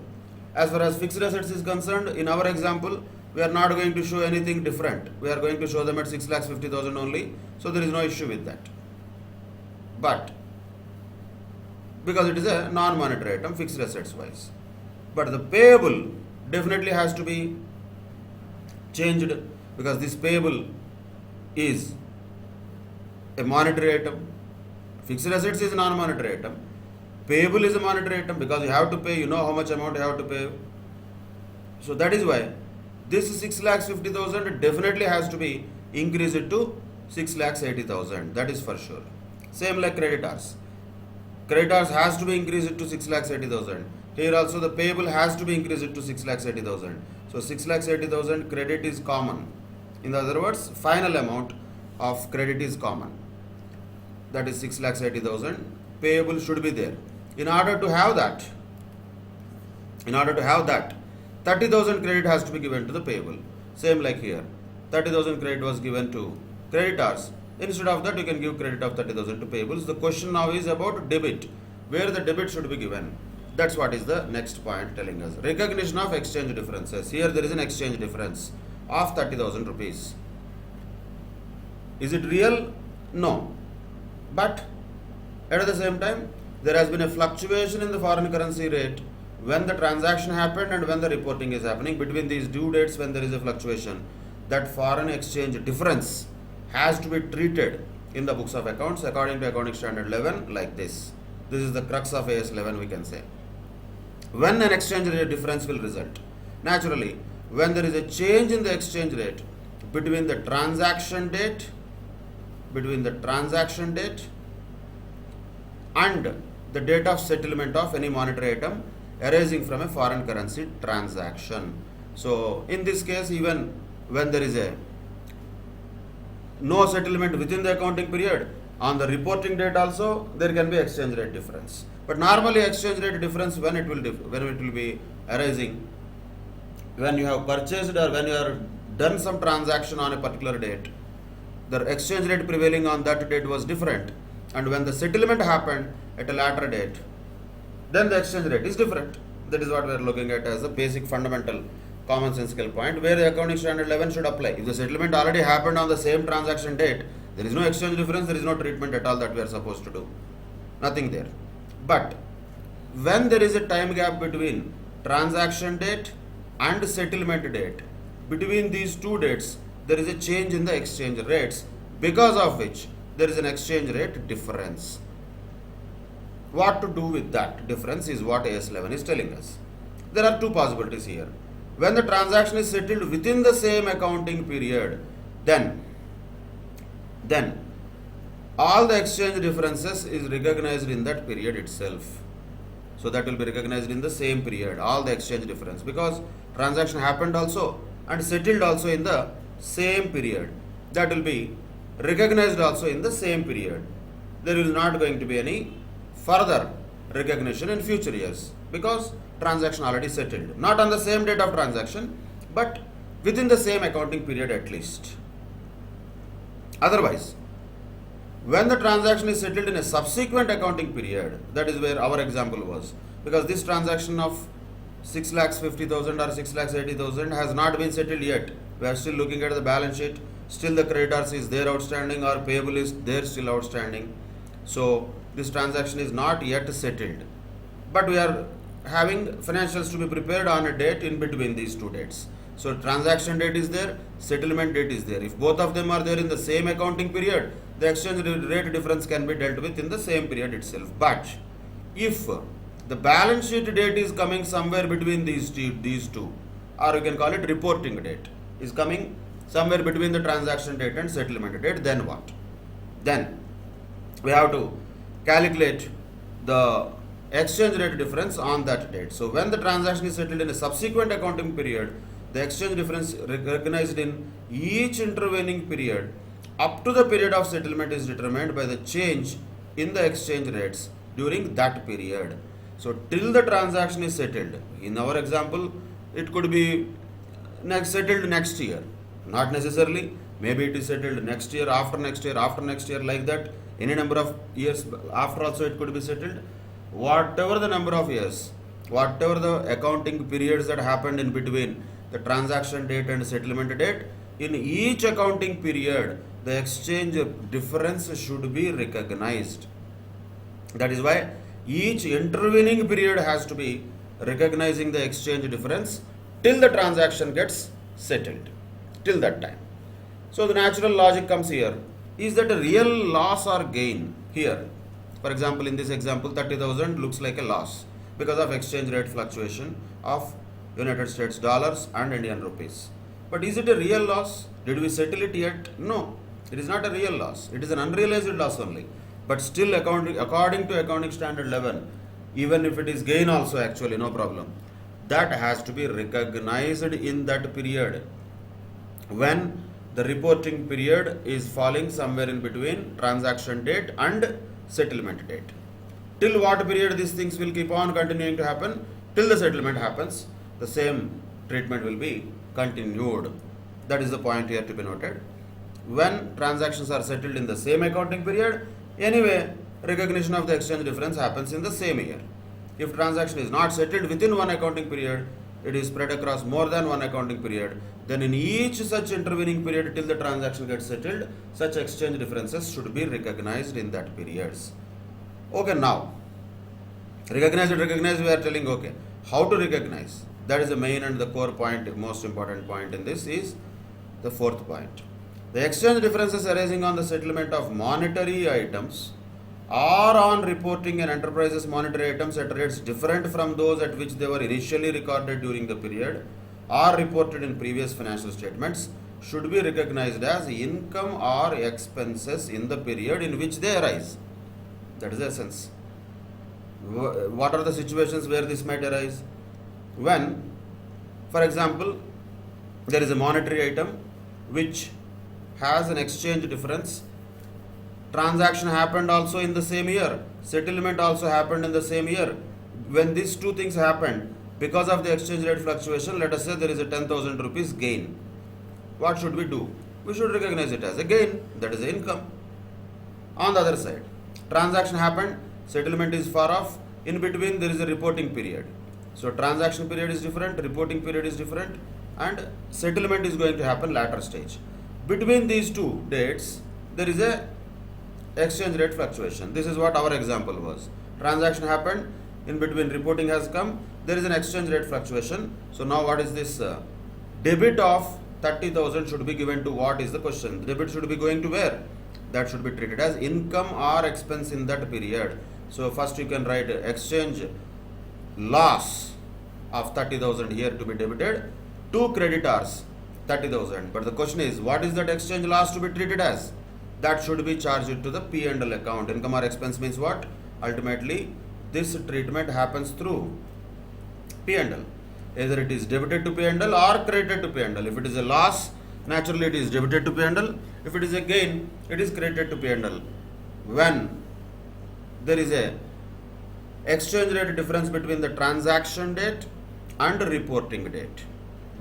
as far as fixed assets is concerned, in our example, we are not going to show anything different. We are going to show them at 6,50,000 only. So there is no issue with that. But because it is a non-monetary item, fixed assets wise. But the payable definitely has to be changed, because this payable is a monetary item. Fixed assets is a non-monetary item. Payable is a monetary item, because you have to pay, you know how much amount you have to pay. So that is why this 6,50,000 definitely has to be increased to 6,80,000. That is for sure. Same like creditors. Creditors has to be increased to 6,80,000. Here also the payable has to be increased to 6,80,000. So 6,80,000 credit is common. In other words, final amount of credit is common. That is 6,80,000. Payable should be there. In order to have that, 30,000 credit has to be given to the payable. Same like here. 30,000 credit was given to creditors. Instead of that, you can give credit of 30,000 to payables. The question now is about debit, where the debit should be given. That's what is the next point telling us. Recognition of exchange differences. Here there is an exchange difference of 30,000 rupees. Is it real? No. But at the same time, there has been a fluctuation in the foreign currency rate when the transaction happened and when the reporting is happening. Between these due dates, when there is a fluctuation, that foreign exchange difference has to be treated in the books of accounts according to Accounting Standard 11 like this. This is the crux of AS 11, we can say. When an exchange rate difference will result? Naturally, when there is a change in the exchange rate between the transaction date and the date of settlement of any monetary item arising from a foreign currency transaction. So in this case, even when there is a no settlement within the accounting period, on the reporting date also there can be exchange rate difference. But normally exchange rate difference when it will be arising when you have purchased or when you have done some transaction on a particular date, the exchange rate prevailing on that date was different, and when the settlement happened at a later date, then the exchange rate is different. That is what we are looking at as a basic fundamental commonsensical point where the Accounting Standard 11 should apply. If the settlement already happened on the same transaction date, there is no exchange difference, there is no treatment at all that we are supposed to do. Nothing there. But when there is a time gap between transaction date and settlement date, between these two dates, there is a change in the exchange rates, because of which there is an exchange rate difference. What to do with that difference is what AS 11 is telling us. There are two possibilities here. When the transaction is settled within the same accounting period, then all the exchange differences is recognized in that period itself. So that will be recognized in the same period, all the exchange difference, because transaction happened also and settled also in the same period. That will be recognized also in the same period. There is not going to be any further recognition in future years, because transaction already settled. Not on the same date of transaction, but within the same accounting period at least. Otherwise, when the transaction is settled in a subsequent accounting period, that is where our example was, because this transaction of 6,50,000 or 6,80,000 has not been settled yet. We are still looking at the balance sheet. Still the creditors is there outstanding or payable is there still outstanding. So this transaction is not yet settled. But we are having financials to be prepared on a date in between these two dates. So transaction date is there, settlement date is there. If both of them are there in the same accounting period, the exchange rate difference can be dealt with in the same period itself. But if the balance sheet date is coming somewhere between these two, or you can call it reporting date, is coming somewhere between the transaction date and settlement date, then what? Then we have to calculate the exchange rate difference on that date. So when the transaction is settled in a subsequent accounting period, the exchange difference recognized in each intervening period up to the period of settlement is determined by the change in the exchange rates during that period. So till the transaction is settled, in our example, it could be settled next year. Not necessarily, maybe it is settled next year, after next year, like that. Any number of years after also it could be settled. Whatever the number of years, whatever the accounting periods that happened in between, the transaction date and settlement date, in each accounting period, the exchange difference should be recognized. That is why each intervening period has to be recognizing the exchange difference till the transaction gets settled. Till that time. So the natural logic comes here. Is that a real loss or gain here? For example, in this example, 30,000 looks like a loss because of exchange rate fluctuation of United States dollars and Indian rupees. But is it a real loss? Did we settle it yet? No, it is not a real loss. It is an unrealized loss only. But still, according to accounting standard 11, even if it is gain also, actually no problem, that has to be recognized in that period when the reporting period is falling somewhere in between transaction date and settlement date. Till what period these things will keep on continuing to happen? Till the settlement happens, the same treatment will be continued. That is the point here to be noted. When transactions are settled in the same accounting period, anyway, recognition of the exchange difference happens in the same year. If transaction is not settled within one accounting period, it is spread across more than one accounting period, then in each such intervening period till the transaction gets settled, such exchange differences should be recognized in that periods. Okay, now, recognize, we are telling, okay, how to recognize? That is the main and the core point, most important point in this is the fourth point. The exchange differences arising on the settlement of monetary items or on reporting an enterprise's monetary items at rates different from those at which they were initially recorded during the period or reported in previous financial statements should be recognized as income or expenses in the period in which they arise. That is the essence. What are the situations where this might arise? When, for example, there is a monetary item which has an exchange difference. Transaction happened also in the same year. Settlement also happened in the same year. When these two things happened, because of the exchange rate fluctuation, let us say there is a 10,000 rupees gain. What should we do? We should recognize it as a gain, that is the income. On the other side, transaction happened, settlement is far off, in between there is a reporting period. So transaction period is different, reporting period is different, and settlement is going to happen later stage. Between these two dates, there is a exchange rate fluctuation. This is what our example was. Transaction happened, in between reporting has come, there is an exchange rate fluctuation. So now what is this? Debit of 30,000 should be given to what is the question? Debit should be going to where? That should be treated as income or expense in that period. So first you can write exchange loss of 30,000 here to be debited to creditors 30,000. But the question is, what is that exchange loss to be treated as? That should be charged to the P&L account. Income or expense means what? Ultimately, this treatment happens through P&L. Either it is debited to P&L or credited to P&L. If it is a loss, naturally it is debited to P&L. If it is a gain, it is credited to P&L. When there is a exchange rate difference between the transaction date and reporting date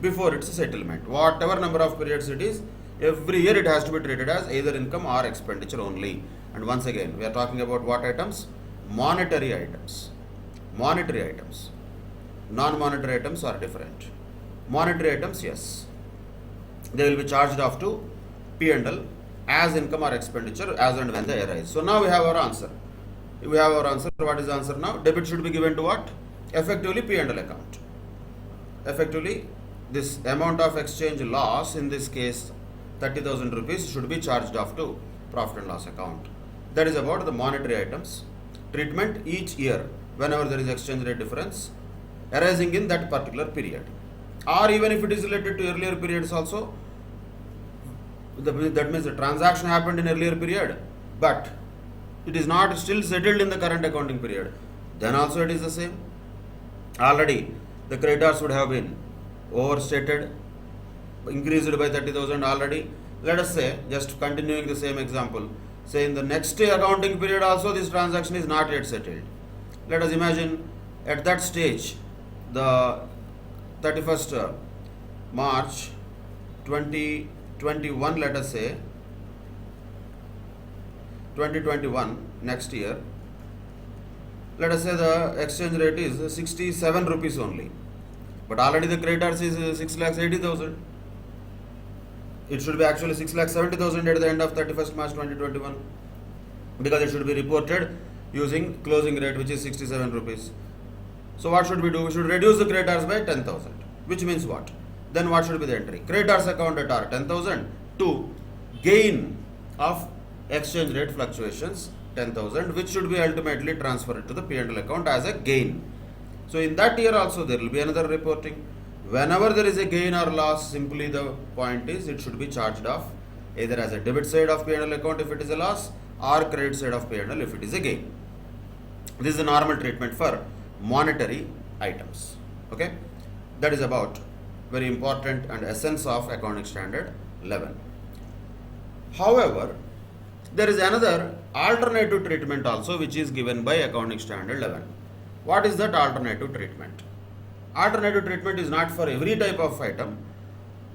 before its settlement, whatever number of periods it is, every year it has to be treated as either income or expenditure only. And once again, we are talking about what items? Monetary items. Monetary items. Non-monetary items are different. Monetary items, yes, they will be charged off to P&L as income or expenditure as and when they arise. So now we have our answer. We have our answer. What is the answer now? Debit should be given to what? Effectively P&L account. Effectively, this amount of exchange loss, in this case 30,000 rupees, should be charged off to profit and loss account. That is about the monetary items. Treatment each year whenever there is exchange rate difference arising in that particular period. Or even if it is related to earlier periods also, that means the transaction happened in earlier period, but it is not still settled in the current accounting period, then also it is the same. Already the creditors would have been overstated, increased by 30,000 already. Let us say, just continuing the same example, say in the next accounting period also this transaction is not yet settled. Let us imagine at that stage, the 31st March 2021, let us say 2021, next year, let us say the exchange rate is 67 rupees only. But already the creditors is 6,80,000. It should be actually 6,70,000 at the end of 31st March 2021, because it should be reported using closing rate, which is 67 rupees. So what should we do? We should reduce the creditors by 10,000, which means what? Then what should be the entry? Creditors account at R 10,000 to gain of exchange rate fluctuations 10,000, which should be ultimately transferred to the P&L account as a gain. So in that year also there will be another reporting. Whenever there is a gain or loss, simply the point is it should be charged off either as a debit side of P&L account if it is a loss, or credit side of P&L if it is a gain. This is the normal treatment for monetary items. Okay, that is about very important and essence of accounting standard 11. However, there is another alternative treatment also which is given by accounting standard 11. What is that alternative treatment? Alternative treatment is not for every type of item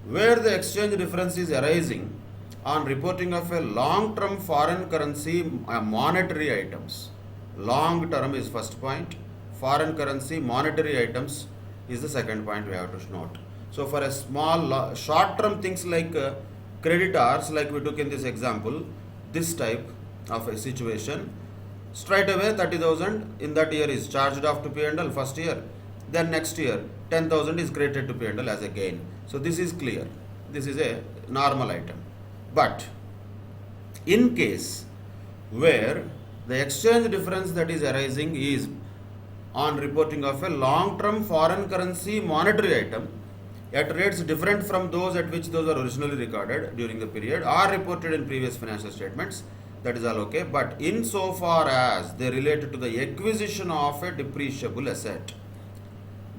where the exchange difference is arising on reporting of a long-term foreign currency monetary items. Long term is first point, foreign currency monetary items is the second point we have to note. So for a small short-term things like creditors, like we took in this example, this type of a situation, straight away 30,000 in that year is charged off to P&L first year. Then next year 10,000 is credited to P&L as a gain. So this is clear. This is a normal item. But in case where the exchange difference that is arising is on reporting of a long-term foreign currency monetary item at rates different from those at which those are originally recorded during the period or reported in previous financial statements, that is all okay. But insofar as they relate to the acquisition of a depreciable asset,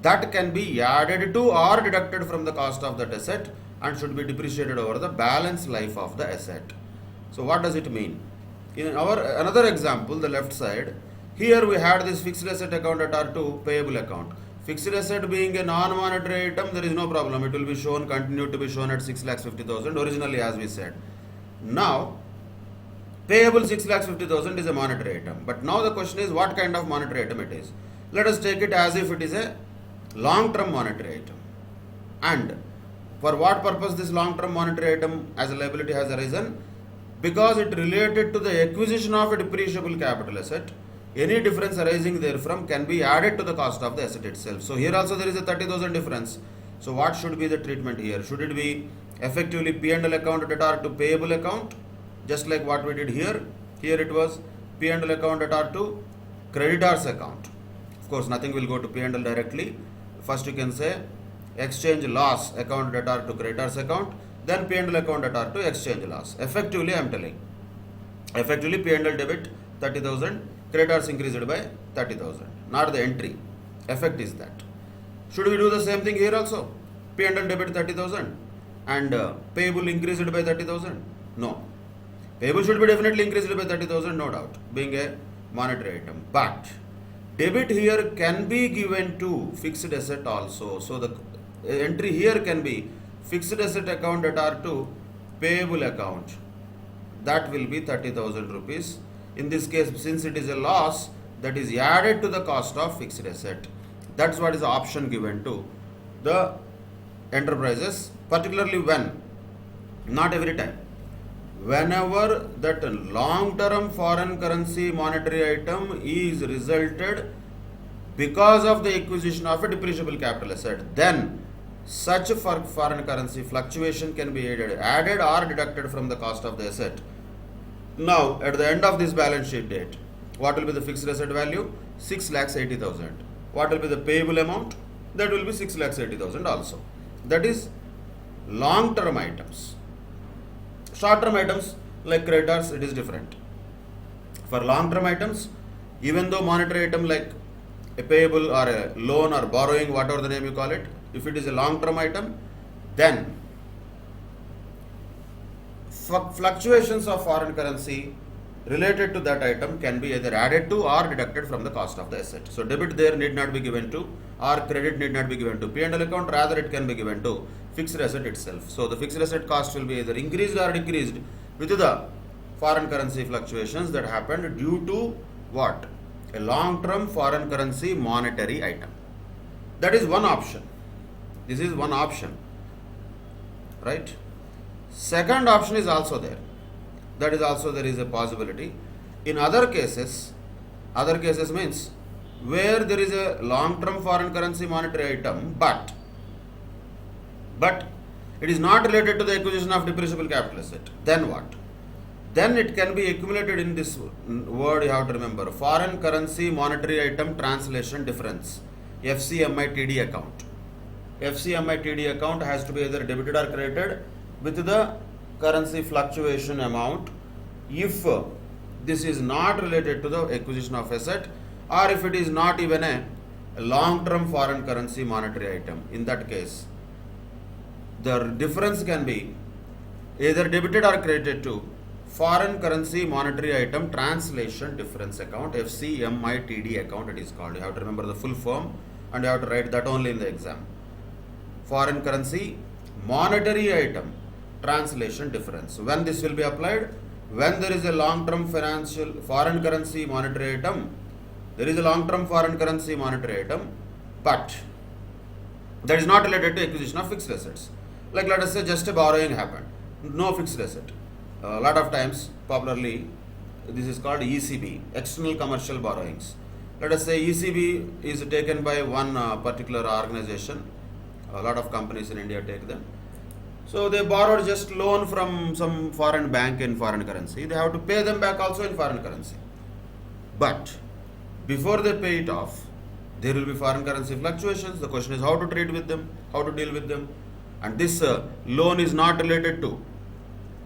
that can be added to or deducted from the cost of that asset and should be depreciated over the balance life of the asset. So what does it mean? In our another example, the left side, here we had this fixed asset account at R2 payable account. Fixed asset being a non-monetary item, there is no problem. It will be shown, continue to be shown at 6,50,000 originally as we said. Now, payable 6,50,000 is a monetary item. But now the question is what kind of monetary item it is. Let us take it as if it is a long-term monetary item. And for what purpose this long-term monetary item as a liability has arisen? Because it related to the acquisition of a depreciable capital asset. Any difference arising therefrom can be added to the cost of the asset itself. So here also there is a 30,000 difference. So what should be the treatment here? Should it be effectively P&L account at R to payable account, just like what we did here? Here it was P&L account at R to creditors account. Of course, nothing will go to P&L directly. First you can say exchange loss account at R to creditors account, then P&L account at R to exchange loss. Effectively, I am telling. Effectively, P&L debit 30,000, creditors increased by 30,000. Not the entry. Effect is that. Should we do the same thing here also? P&L debit 30,000 and payable increased by 30,000? No. Payable should be definitely increased by 30,000, no doubt, being a monetary item. But debit here can be given to fixed asset also. So the entry here can be fixed asset account at R2 payable account. That will be 30,000 rupees. In this case, since it is a loss, that is added to the cost of fixed asset. That's what is the option given to the enterprises, particularly when, not every time, whenever that long-term foreign currency monetary item is resulted because of the acquisition of a depreciable capital asset, then such a foreign currency fluctuation can be added or deducted from the cost of the asset. Now, at the end of this balance sheet date, what will be the fixed asset value? 6,80,000. What will be the payable amount? That will be 6,80,000 also. That is long-term items. Short-term items like creditors, it is different. For long-term items, even though monetary item like a payable or a loan or borrowing, whatever the name you call it, if it is a long-term item, then fluctuations of foreign currency related to that item can be either added to or deducted from the cost of the asset. So debit there need not be given to, or credit need not be given to P&L account, rather it can be given to fixed asset itself. So the fixed asset cost will be either increased or decreased with the foreign currency fluctuations that happened due to what? A long-term foreign currency monetary item. That is one option. This is one option, right? Second option is also there. That is also there is a possibility. In other cases means where there is a long-term foreign currency monetary item, but it is not related to the acquisition of depreciable capital asset. Then what? Then it can be accumulated in this word you have to remember, foreign currency monetary item translation difference, FCMITD account. FCMITD account has to be either debited or credited with the currency fluctuation amount if this is not related to the acquisition of asset, or if it is not even a long-term foreign currency monetary item. In that case, the difference can be either debited or credited to foreign currency monetary item translation difference account, FCMITD account it is called. You have to remember the full form and you have to write that only in the exam. Foreign currency monetary item translation difference. When this will be applied? When there is a long-term financial foreign currency monetary item, there is a long-term foreign currency monetary item, but that is not related to acquisition of fixed assets. Like let us say just a borrowing happened, no fixed asset. A lot of times, popularly, this is called ECB, external commercial borrowings. Let us say ECB is taken by one particular organization. A lot of companies in India take them. So they borrowed just loan from some foreign bank in foreign currency. They have to pay them back also in foreign currency. But before they pay it off, there will be foreign currency fluctuations. The question is how to trade with them, how to deal with them. And this loan is not related to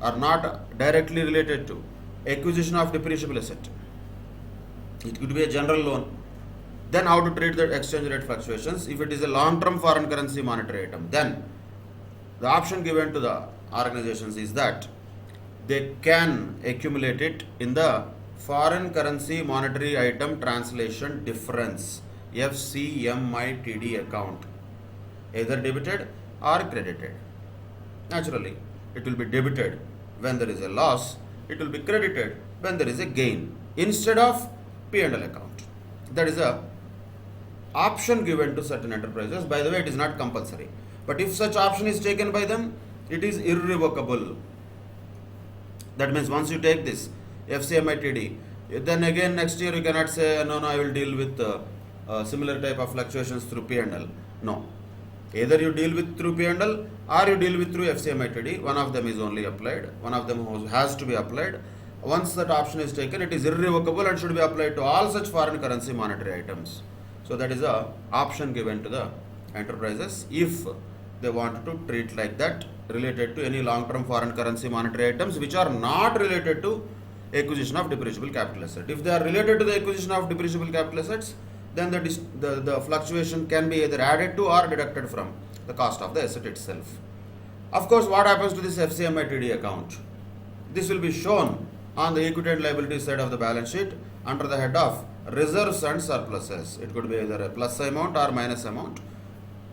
or not directly related to acquisition of depreciable asset. It could be a general loan. Then how to treat the exchange rate fluctuations? If it is a long-term foreign currency monetary item, then the option given to the organizations is that they can accumulate it in the foreign currency monetary item translation difference, FCMITD account, either debited or credited. Naturally, it will be debited when there is a loss, it will be credited when there is a gain instead of P&L account. That is a option given to certain enterprises. By the way, it is not compulsory. But if such option is taken by them, it is irrevocable. That means once you take this FCMITD, then again next year you cannot say, no, I will deal with similar type of fluctuations through P&L. No. Either you deal with through P&L or you deal with through FCMITD. One of them is only applied. One of them has to be applied. Once that option is taken, it is irrevocable and should be applied to all such foreign currency monetary items. So that is a option given to the enterprises if they want to treat like that related to any long-term foreign currency monetary items which are not related to acquisition of depreciable capital asset. If they are related to the acquisition of depreciable capital assets, then the fluctuation can be either added to or deducted from the cost of the asset itself. Of course, what happens to this FCMITD account? This will be shown on the equity and liability side of the balance sheet under the head of reserves and surpluses. It could be either a plus amount or minus amount.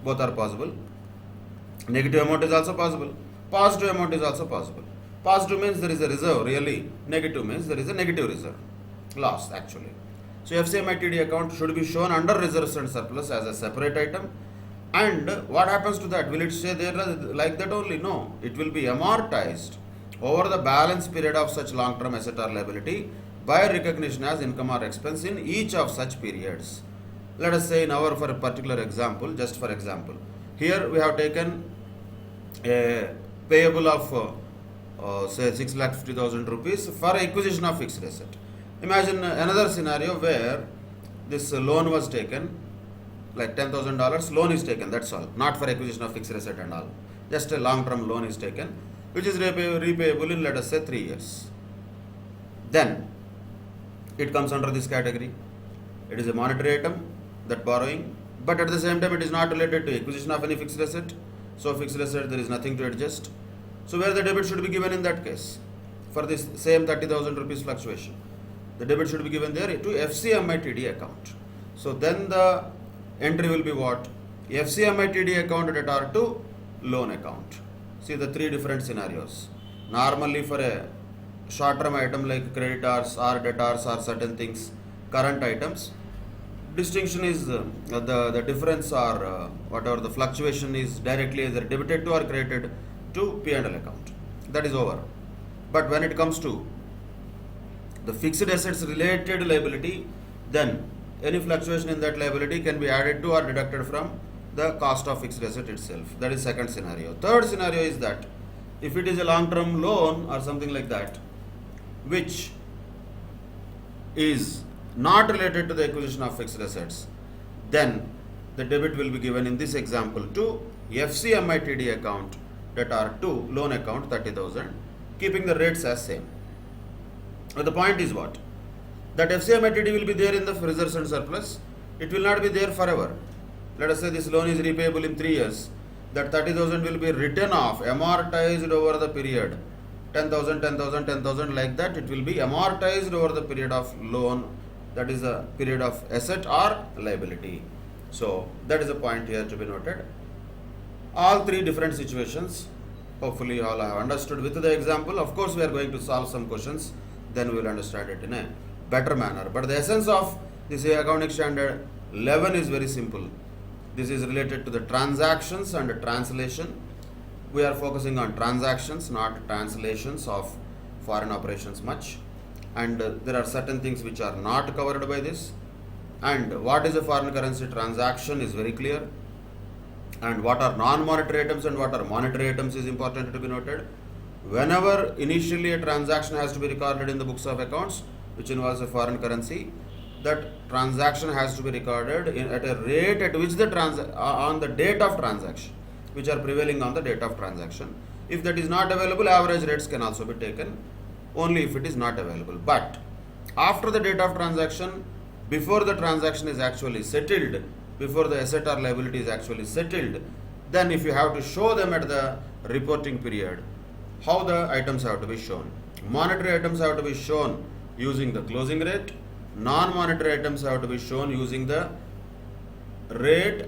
Both are possible. Negative amount is also possible. Positive amount is also possible. Positive means there is a reserve, really. Negative means there is a negative reserve. Loss, actually. So FCMITD account should be shown under reserves and surplus as a separate item. And what happens to that? Will it stay there like that only? No. It will be amortized over the balance period of such long-term asset or liability by recognition as income or expense in each of such periods. Let us say for a particular example, just for example, here we have taken a payable of say 6,50,000 rupees for acquisition of fixed asset. Imagine another scenario where this loan was taken, like $10,000 loan is taken, that's all, not for acquisition of fixed asset and all. Just a long-term loan is taken, which is repayable in, let us say, 3 years. Then it comes under this category. It is a monetary item, that borrowing, but at the same time it is not related to acquisition of any fixed asset. So fixed asset, there is nothing to adjust. So where the debit should be given in that case? For this same 30,000 rupees fluctuation, the debit should be given there to FCMITD account. So then the entry will be what? FCMITD account debtor to loan account. See the three different scenarios. Normally for a short-term item like creditors or debtors or certain things, current items, distinction is the difference or whatever the fluctuation is directly either debited to or credited to P&L account. That is over. But when it comes to the fixed assets related liability, then any fluctuation in that liability can be added to or deducted from the cost of fixed asset itself. That is second scenario. Third scenario is that if it is a long-term loan or something like that, which is not related to the acquisition of fixed assets, then the debit will be given in this example to FCMITD account, that are to loan account 30,000, keeping the rates as same. But the point is what? That FCMITD will be there in the reserves and surplus. It will not be there forever. Let us say this loan is repayable in 3 years. That 30,000 will be written off, amortized over the period. 10,000, 10,000, 10,000, like that. It will be amortized over the period of loan. That is the period of asset or liability. So that is a point here to be noted. All three different situations. Hopefully all have understood with the example. Of course, we are going to solve some questions. Then we will understand it in a better manner. But the essence of this accounting standard 11 is very simple. This is related to the transactions and translation. We are focusing on transactions, not translations of foreign operations much. And there are certain things which are not covered by this. And what is a foreign currency transaction is very clear. And what are non-monetary items and what are monetary items is important to be noted. Whenever initially a transaction has to be recorded in the books of accounts, which involves a foreign currency, that transaction has to be recorded at a rate at which the on the date of transaction, which are prevailing on the date of transaction. If that is not available, average rates can also be taken, only if it is not available. But after the date of transaction, before the transaction is actually settled, before the asset or liability is actually settled, then if you have to show them at the reporting period, how the items have to be shown. Monetary items have to be shown using the closing rate. Non-monetary items have to be shown using the rate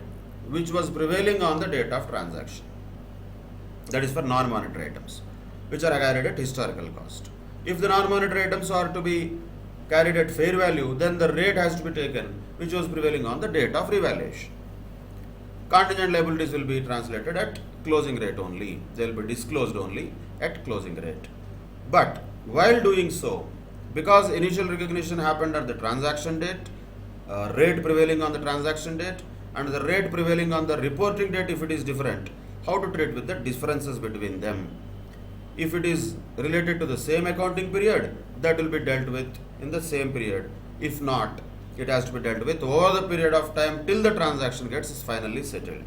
which was prevailing on the date of transaction. That is for non-monetary items, which are carried at historical cost. If the non-monetary items are to be carried at fair value, then the rate has to be taken which was prevailing on the date of revaluation. Contingent liabilities will be translated at closing rate only. They will be disclosed only at closing rate. But while doing so, because initial recognition happened at the transaction date, rate prevailing on the transaction date, and the rate prevailing on the reporting date, if it is different, how to treat with the differences between them. If it is related to the same accounting period, that will be dealt with in the same period. If not, it has to be dealt with over the period of time till the transaction gets finally settled.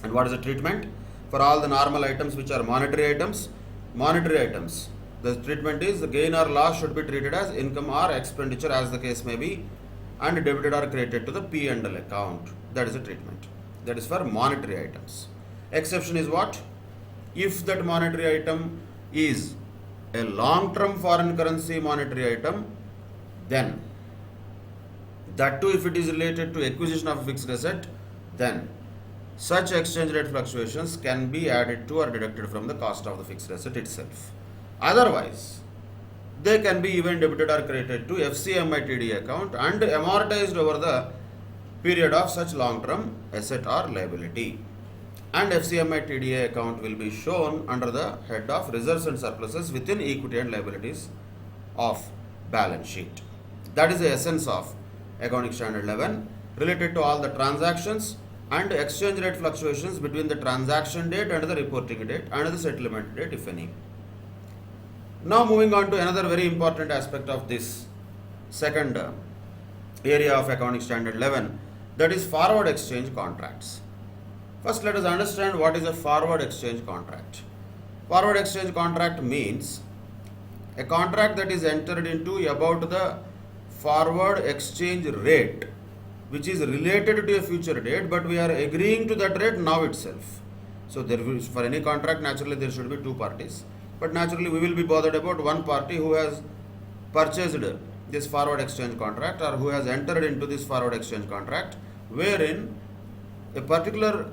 And what is the treatment? For all the normal items which are monetary items, the treatment is the gain or loss should be treated as income or expenditure as the case may be, and debited or credited to the P&L account. That is the treatment. That is for monetary items. Exception is what? If that monetary item is a long-term foreign currency monetary item, then that too, if it is related to acquisition of a fixed asset, then such exchange rate fluctuations can be added to or deducted from the cost of the fixed asset itself. Otherwise, they can be even debited or credited to FCMITD account and amortized over the period of such long-term asset or liability. And FCMITD account will be shown under the head of reserves and surpluses within equity and liabilities of balance sheet. That is the essence of accounting standard 11 related to all the transactions and exchange rate fluctuations between the transaction date and the reporting date and the settlement date, if any. Now moving on to another very important aspect of this second area of accounting standard 11, that is forward exchange contracts. First, let us understand what is a forward exchange contract. Forward exchange contract means a contract that is entered into about the forward exchange rate which is related to a future date, but we are agreeing to that rate now itself. So for any contract, naturally there should be two parties. But naturally we will be bothered about one party who has purchased this forward exchange contract or who has entered into this forward exchange contract, wherein a particular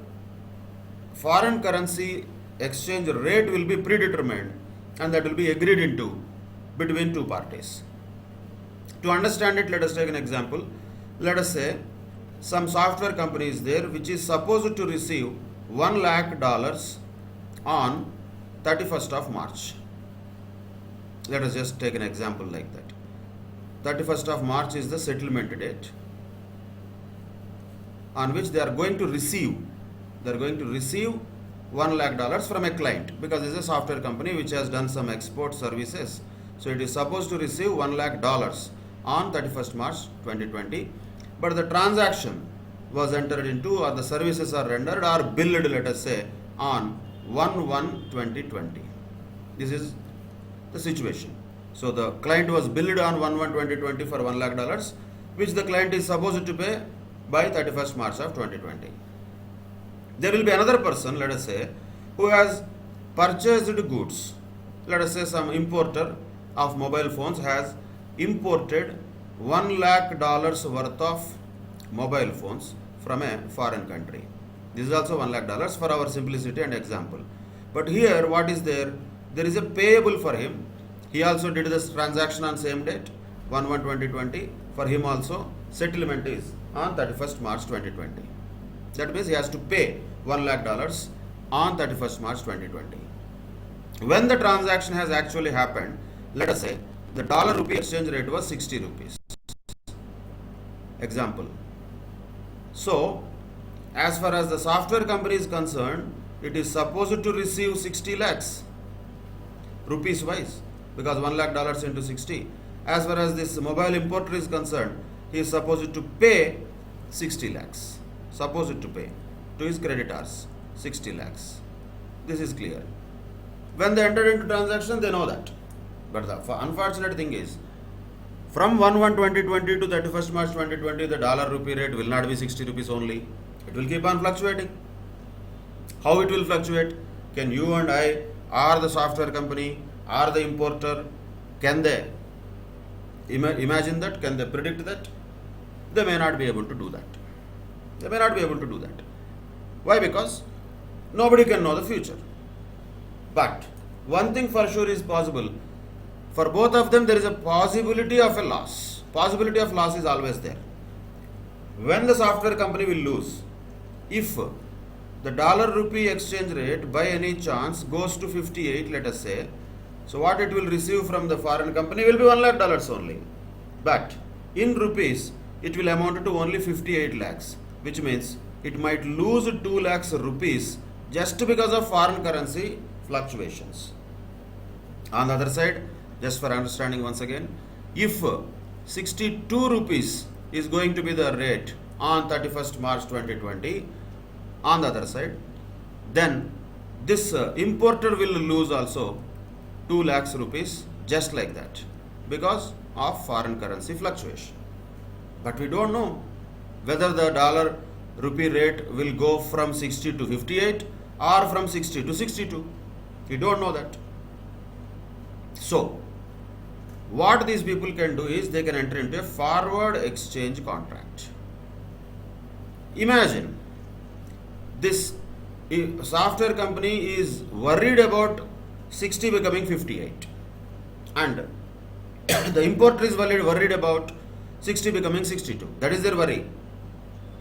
foreign currency exchange rate will be predetermined and that will be agreed into between two parties. To understand it, let us take an example. let us say some software company is there which is supposed to receive $1 lakh on 31st of March. Let us just take an example like that. 31st of March is the settlement date on which they are going to receive $1 lakh from a client, because this is a software company which has done some export services. So it is supposed to receive $1 lakh on 31st March 2020, but the transaction was entered into, or the services are rendered or billed, let us say, on 1/1/2020. This is the situation. So the client was billed on 1/1/2020 for $1 lakh, which the client is supposed to pay by 31st March of 2020. There will be another person, let us say, who has purchased goods. Let us say some importer of mobile phones has imported $1 lakh worth of mobile phones from a foreign country. This is also $1 lakh for our simplicity and example. But here what is there? There is a payable for him. He also did this transaction on same date, 1/1/2020. For him also settlement is on 31st March 2020. That means he has to pay $1 lakh on 31st March 2020. When the transaction has actually happened, let us say the dollar rupee exchange rate was 60 rupees. Example. So, as far as the software company is concerned, it is supposed to receive 60 lakhs rupees wise, because $1 lakh into 60. As far as this mobile importer is concerned, he is supposed to pay 60 lakhs. Supposed to pay to his creditors 60 lakhs. This is clear. When they enter into transaction, they know that. But the unfortunate thing is, from 1/1/2020 to 31st March 2020, the dollar rupee rate will not be 60 rupees only. It will keep on fluctuating. How it will fluctuate? Can you and I, or the software company, or the importer, can they imagine that? Can they predict that? They may not be able to do that. They may not be able to do that. Why? Because nobody can know the future. But one thing for sure is possible. For both of them, there is a possibility of a loss. Possibility of loss is always there. When the software company will lose, if the dollar rupee exchange rate by any chance goes to 58, let us say, so what it will receive from the foreign company will be $1 lakh only. But in rupees, it will amount to only 58 lakhs, which means it might lose 2 lakhs rupees just because of foreign currency fluctuations. On the other side, just for understanding once again, if 62 rupees is going to be the rate on 31st March 2020, on the other side, then this importer will lose also 2 lakhs rupees just like that because of foreign currency fluctuation. But we don't know whether the dollar rupee rate will go from 60 to 58 or from 60 to 62. We don't know that. So, what these people can do is they can enter into a forward exchange contract. Imagine this software company is worried about 60 becoming 58, and the importer is worried about 60 becoming 62. That is their worry.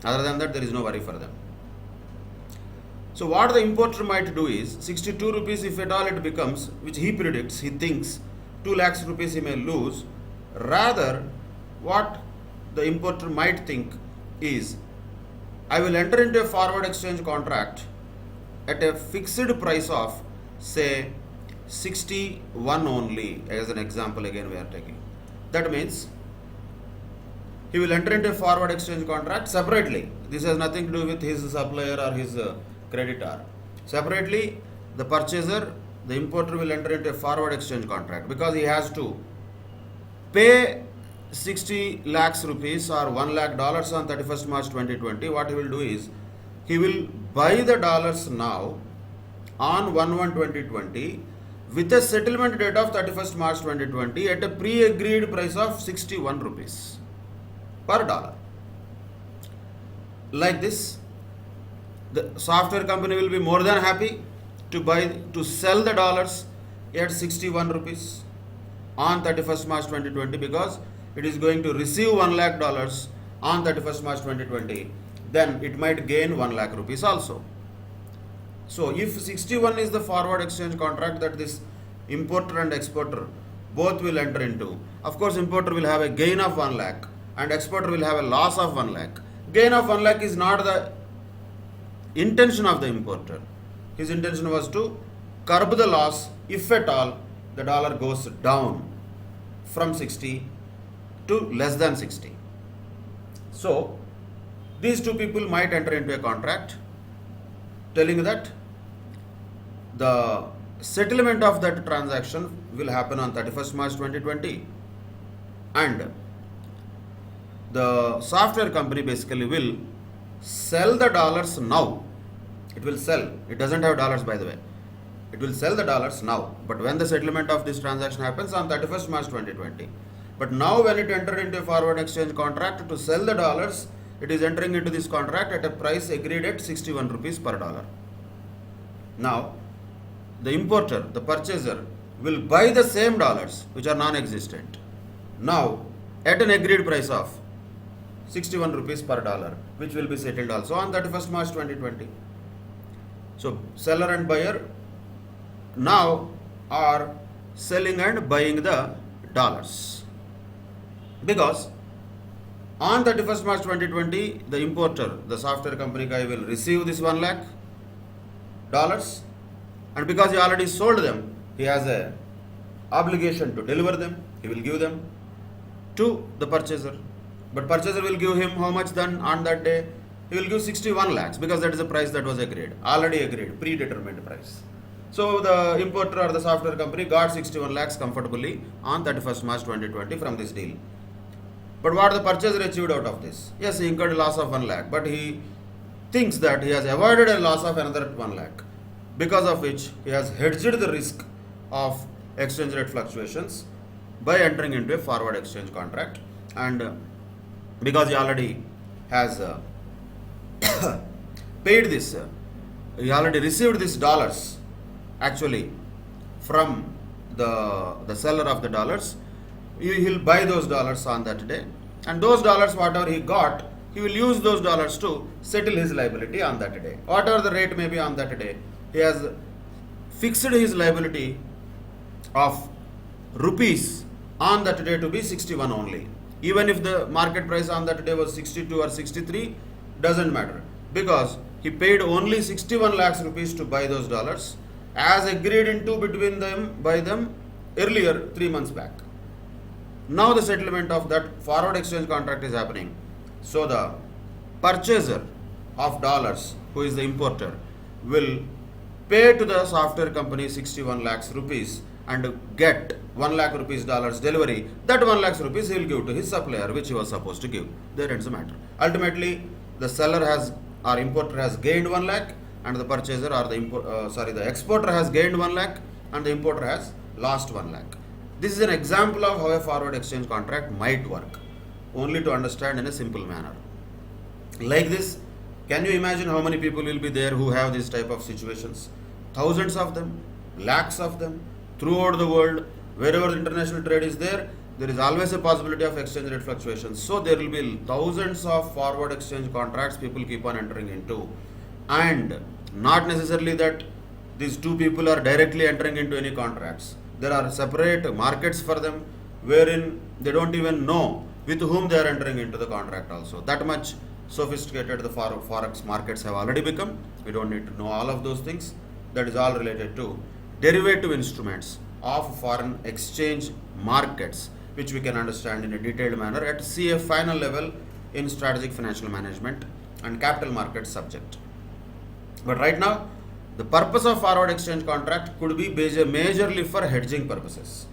Other than that, there is no worry for them. So what the importer might do is 62 rupees, if at all it becomes, which he predicts, he thinks 2 lakhs rupees he may lose. Rather, what the importer might think is, I will enter into a forward exchange contract at a fixed price of, say, 61 only, as an example again we are taking. That means he will enter into a forward exchange contract separately. This has nothing to do with his supplier or his creditor. Separately, the purchaser, the importer will enter into a forward exchange contract because he has to pay 60 lakhs rupees or $1 lakh on 31st March 2020. What he will do is, he will buy the dollars now on 1/1/2020 with a settlement date of 31st March 2020 at a pre-agreed price of 61 rupees per dollar. Like this, the software company will be more than happy to sell the dollars at 61 rupees on 31st March 2020 because it is going to receive $1 lakh on 31st March 2020, then it might gain 1 lakh rupees also. So if 61 is the forward exchange contract that this importer and exporter both will enter into, of course importer will have a gain of 1 lakh and exporter will have a loss of 1 lakh. Gain of 1 lakh is not the intention of the importer. His intention was to curb the loss if at all the dollar goes down from 60 to less than 60. So these two people might enter into a contract telling that the settlement of that transaction will happen on 31st March 2020, and the software company basically will sell the dollars now. It will sell. It doesn't have dollars, by the way. It will sell the dollars now. But when the settlement of this transaction happens on 31st March 2020. But now when it entered into a forward exchange contract to sell the dollars, it is entering into this contract at a price agreed at 61 rupees per dollar. Now, the importer, the purchaser, will buy the same dollars which are non-existent now at an agreed price of 61 rupees per dollar, which will be settled also on 31st March 2020. So seller and buyer now are selling and buying the dollars, because on 31st March 2020 the importer, the software company guy, will receive this 1 lakh dollars, and because he already sold them, he has a obligation to deliver them. He will give them to the purchaser, but purchaser will give him how much then on that day? He will give 61 lakhs, because that is the price that was agreed, already agreed, predetermined price. So the importer or the software company got 61 lakhs comfortably on 31st March 2020 from this deal. But what the purchaser achieved out of this? Yes, he incurred a loss of 1 lakh, but he thinks that he has avoided a loss of another 1 lakh, because of which he has hedged the risk of exchange rate fluctuations by entering into a forward exchange contract, and because he already has paid this, he already received these dollars actually from the seller of the dollars, he'll buy those dollars on that day, and those dollars, whatever he got, he will use those dollars to settle his liability on that day. Whatever the rate may be on that day, he has fixed his liability of rupees on that day to be 61 only. Even if the market price on that day was 62 or 63, doesn't matter, because he paid only 61 lakhs rupees to buy those dollars as agreed into between them by them earlier 3 months back. Now the settlement of that forward exchange contract is happening. So the purchaser of dollars, who is the importer, will pay to the software company 61 lakhs rupees and get 1 lakh rupees dollars delivery. That 1 lakh rupees he will give to his supplier, which he was supposed to give. There ends the matter. Ultimately, the seller has, or importer has gained 1 lakh, and the purchaser or the exporter has gained 1 lakh, and the importer has lost 1 lakh. This is an example of how a forward exchange contract might work, only to understand in a simple manner. Like this, can you imagine how many people will be there who have this type of situations? Thousands of them, lakhs of them, throughout the world. Wherever the international trade is there is always a possibility of exchange rate fluctuations. So there will be thousands of forward exchange contracts people keep on entering into, and not necessarily that these two people are directly entering into any contracts. There are separate markets for them, wherein they don't even know with whom they are entering into the contract also. That much sophisticated the forex markets have already become. We don't need to know all of those things. That is all related to derivative instruments of foreign exchange markets, which we can understand in a detailed manner at CA final level in strategic financial management and capital markets subject. But right now, the purpose of forward exchange contract could be majorly for hedging purposes.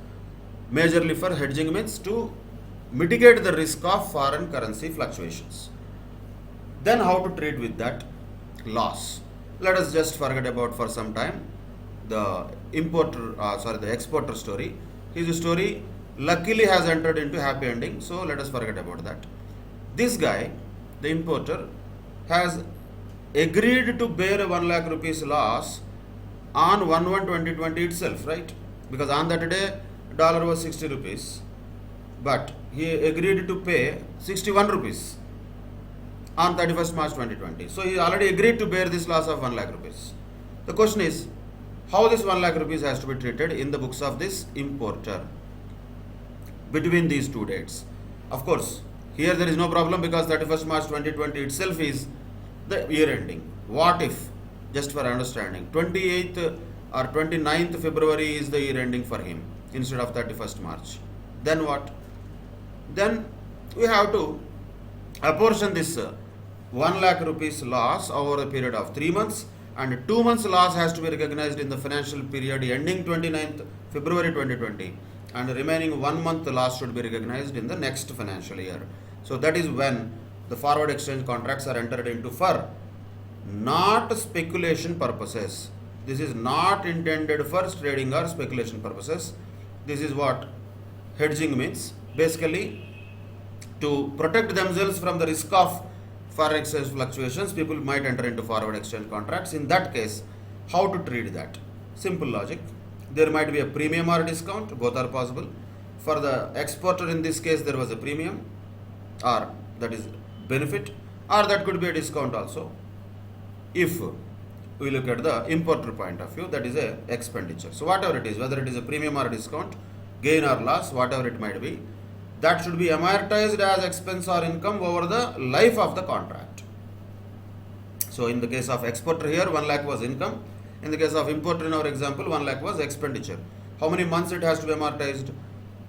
Majorly for hedging means to mitigate the risk of foreign currency fluctuations. Then how to trade with that loss? Let us just forget about for some time the exporter story. His story luckily has entered into happy ending, so let us forget about that. This guy, the importer, has agreed to bear a 1 lakh rupees loss on 1/1/2020 itself, right? Because on that day dollar was 60 rupees, but he agreed to pay 61 rupees on 31st March 2020. So he already agreed to bear this loss of 1 lakh rupees. The question is, how this 1 lakh rupees has to be treated in the books of this importer between these two dates. Of course, here there is no problem because 31st March 2020 itself is the year ending. What if, just for understanding, 28th or 29th February is the year ending for him instead of 31st March? Then what? Then we have to apportion this 1 lakh rupees loss over a period of 3 months, and 2 months loss has to be recognized in the financial period ending 29th February 2020, and the remaining 1 month loss should be recognized in the next financial year. So that is when the forward exchange contracts are entered into for not speculation purposes. This is not intended for trading or speculation purposes. This is what hedging means. Basically, to protect themselves from the risk of foreign exchange fluctuations, people might enter into forward exchange contracts. In that case, how to treat that? Simple logic. There might be a premium or a discount, both are possible. For the exporter, in this case, there was a premium, or that is benefit, or that could be a discount also. If we look at the importer point of view, that is a expenditure. So whatever it is, whether it is a premium or a discount, gain or loss, whatever it might be, that should be amortized as expense or income over the life of the contract. So in the case of exporter here, 1 lakh was income. In the case of importer in our example, 1 lakh was expenditure. How many months it has to be amortized?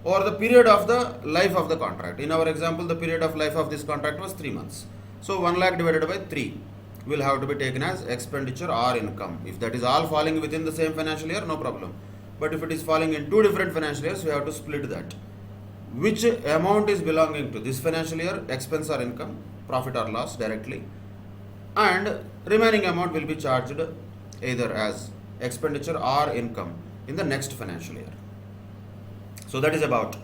Over the period of the life of the contract. In our example, the period of life of this contract was 3 months. So 1 lakh divided by 3 will have to be taken as expenditure or income. If that is all falling within the same financial year, no problem. But if it is falling in two different financial years, we have to split that. Which amount is belonging to this financial year, expense or income, profit or loss directly, and remaining amount will be charged either as expenditure or income in the next financial year. So that is about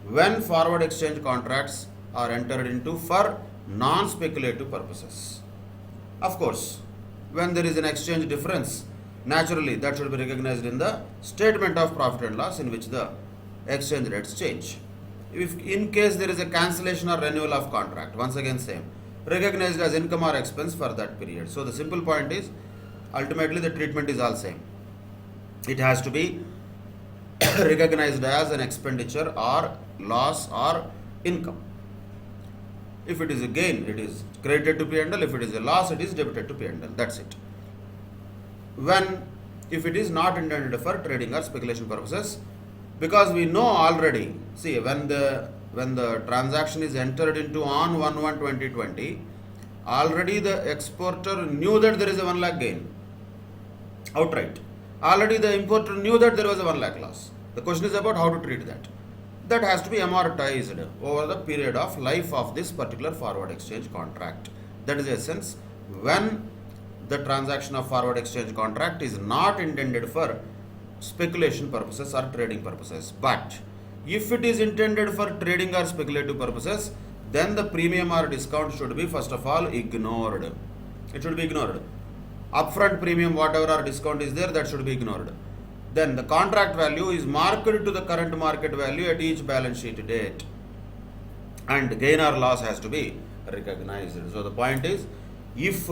when forward exchange contracts are entered into for non-speculative purposes. Of course, when there is an exchange difference, naturally that should be recognized in the statement of profit and loss, in which the exchange rates change. If in case there is a cancellation or renewal of contract, once again same, recognized as income or expense for that period. So the simple point is, ultimately the treatment is all same. It has to be recognized as an expenditure or loss or income. If it is a gain, it is credited to P&L. If it is a loss, it is debited to P&L. That's it. If it is not intended for trading or speculation purposes, because we know already, see, when the transaction is entered into on 1/1/2020, already the exporter knew that there is a 1 lakh gain outright. Already the importer knew that there was a 1 lakh loss. The question is about how to treat that. That has to be amortized over the period of life of this particular forward exchange contract. That is the essence. When the transaction of forward exchange contract is not intended for speculation purposes or trading purposes, but if it is intended for trading or speculative purposes, then the premium or discount should be first of all ignored. It should be ignored. Upfront premium, whatever or discount is there, that should be ignored. Then the contract value is marked to the current market value at each balance sheet date, and gain or loss has to be recognized. So the point is, if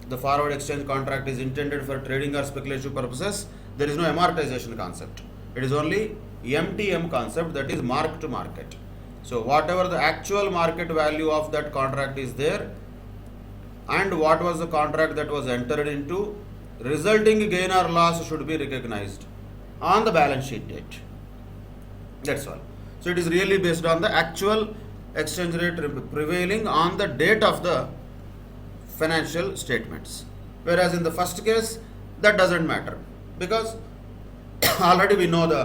the forward exchange contract is intended for trading or speculative purposes, there is no amortization concept. It is only MTM concept, that is mark to market. So whatever the actual market value of that contract is there, and what was the contract that was entered into, resulting gain or loss should be recognized on the balance sheet date. That's all. So it is really based on the actual exchange rate prevailing on the date of the financial statements. Whereas in the first case, that doesn't matter, because already we know the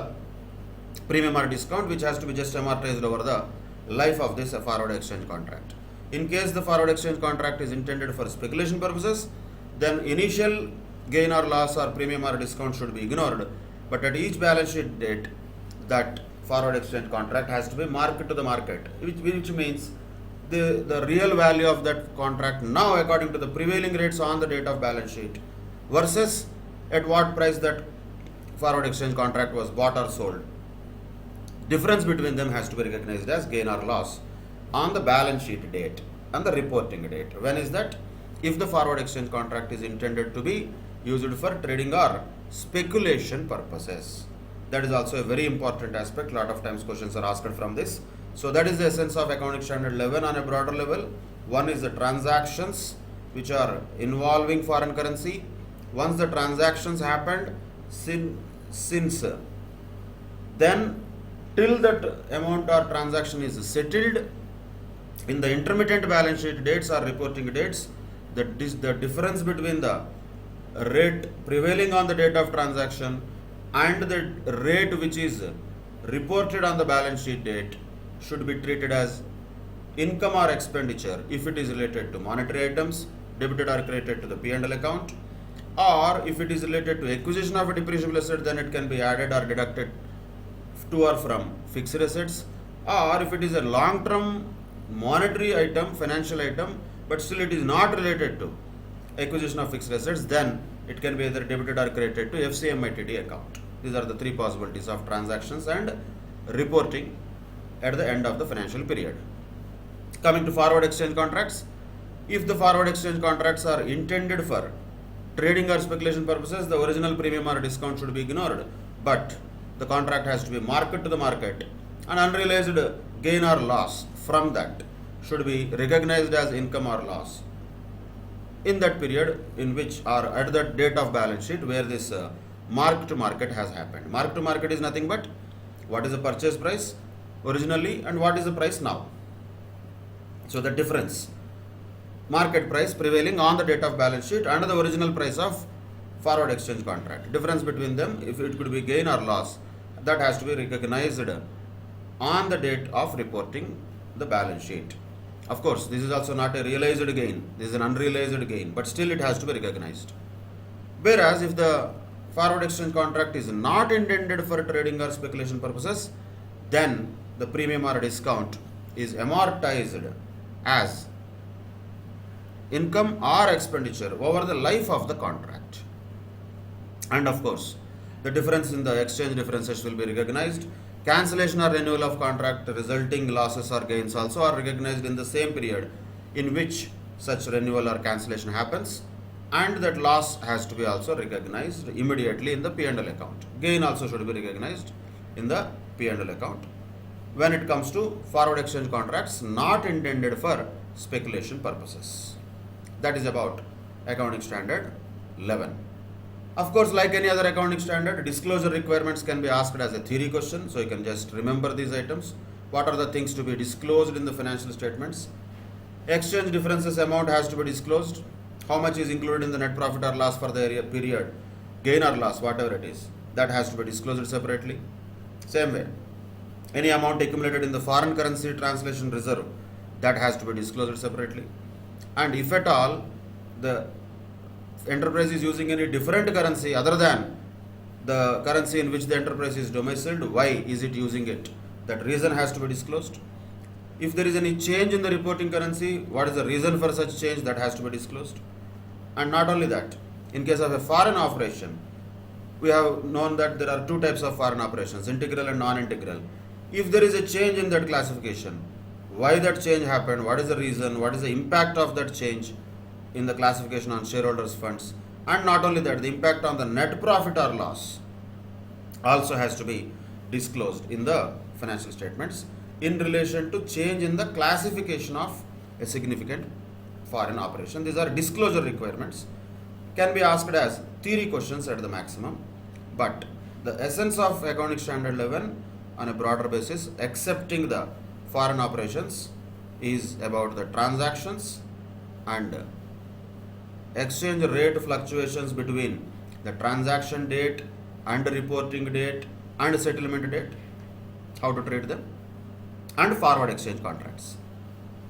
premium or discount, which has to be just amortized over the life of this forward exchange contract. In case the forward exchange contract is intended for speculation purposes, then initial gain or loss or premium or discount should be ignored, but at each balance sheet date, that forward exchange contract has to be marked to the market, which means the real value of that contract now according to the prevailing rates on the date of balance sheet versus at what price that forward exchange contract was bought or sold. Difference between them has to be recognized as gain or loss on the balance sheet date. and the reporting date. When is that? If the forward exchange contract is intended to be used for trading or speculation purposes. That is also a very important aspect. Lot of times questions are asked from this. So that is the essence of accounting standard 11 on a broader level. One is the transactions which are involving foreign currency. Once the transactions happened, since then till that amount or transaction is settled, in the intermittent balance sheet dates or reporting dates, the difference between the rate prevailing on the date of transaction and the rate which is reported on the balance sheet date should be treated as income or expenditure if it is related to monetary items, debited or credited to the P&L account, or if it is related to acquisition of a depreciable asset, then it can be added or deducted to or from fixed assets, or if it is a long-term monetary item, financial item, but still it is not related to acquisition of fixed assets, then it can be either debited or credited to FCMITD account. These are the three possibilities of transactions and reporting at the end of the financial period. Coming to forward exchange contracts, if the forward exchange contracts are intended for trading or speculation purposes, the original premium or discount should be ignored, but the contract has to be marked to the market, and unrealized gain or loss from that should be recognized as income or loss in that period in which, or at the date of balance sheet where this mark to market has happened. Mark to market is nothing but what is the purchase price originally and what is the price now. So the difference, market price prevailing on the date of balance sheet and the original price of forward exchange contract. Difference between them, if it could be gain or loss, that has to be recognized on the date of reporting the balance sheet. Of course, this is also not a realized gain, this is an unrealized gain, but still it has to be recognized. Whereas if the forward exchange contract is not intended for trading or speculation purposes, then the premium or discount is amortized as income or expenditure over the life of the contract. And of course, the difference in the exchange differences will be recognized. Cancellation or renewal of contract resulting losses or gains also are recognized in the same period in which such renewal or cancellation happens, and that loss has to be also recognized immediately in the P&L account. Gain also should be recognized in the P&L account when it comes to forward exchange contracts not intended for speculation purposes. That is about accounting standard 11. Of course, like any other accounting standard, disclosure requirements can be asked as a theory question, so you can just remember these items. What are the things to be disclosed in the financial statements? Exchange differences amount has to be disclosed. How much is included in the net profit or loss for the period? Gain or loss, whatever it is, that has to be disclosed separately. Same way, any amount accumulated in the foreign currency translation reserve, that has to be disclosed separately. And if at all the enterprise is using any different currency other than the currency in which the enterprise is domiciled, why is it using it? That reason has to be disclosed. If there is any change in the reporting currency, what is the reason for such change? That has to be disclosed. And not only that, in case of a foreign operation, we have known that there are two types of foreign operations, integral and non-integral. If there is a change in that classification, why that change happened, what is the reason, what is the impact of that change in the classification on shareholders' funds, and not only that, the impact on the net profit or loss also has to be disclosed in the financial statements in relation to change in the classification of a significant foreign operation. These are disclosure requirements, can be asked as theory questions at the maximum, but the essence of accounting standard 11 on a broader basis, accepting the foreign operations, is about the transactions and exchange rate fluctuations between the transaction date and reporting date and settlement date, how to trade them, and forward exchange contracts.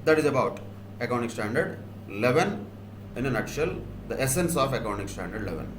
That is about accounting standard 11 in a nutshell, the essence of accounting standard 11.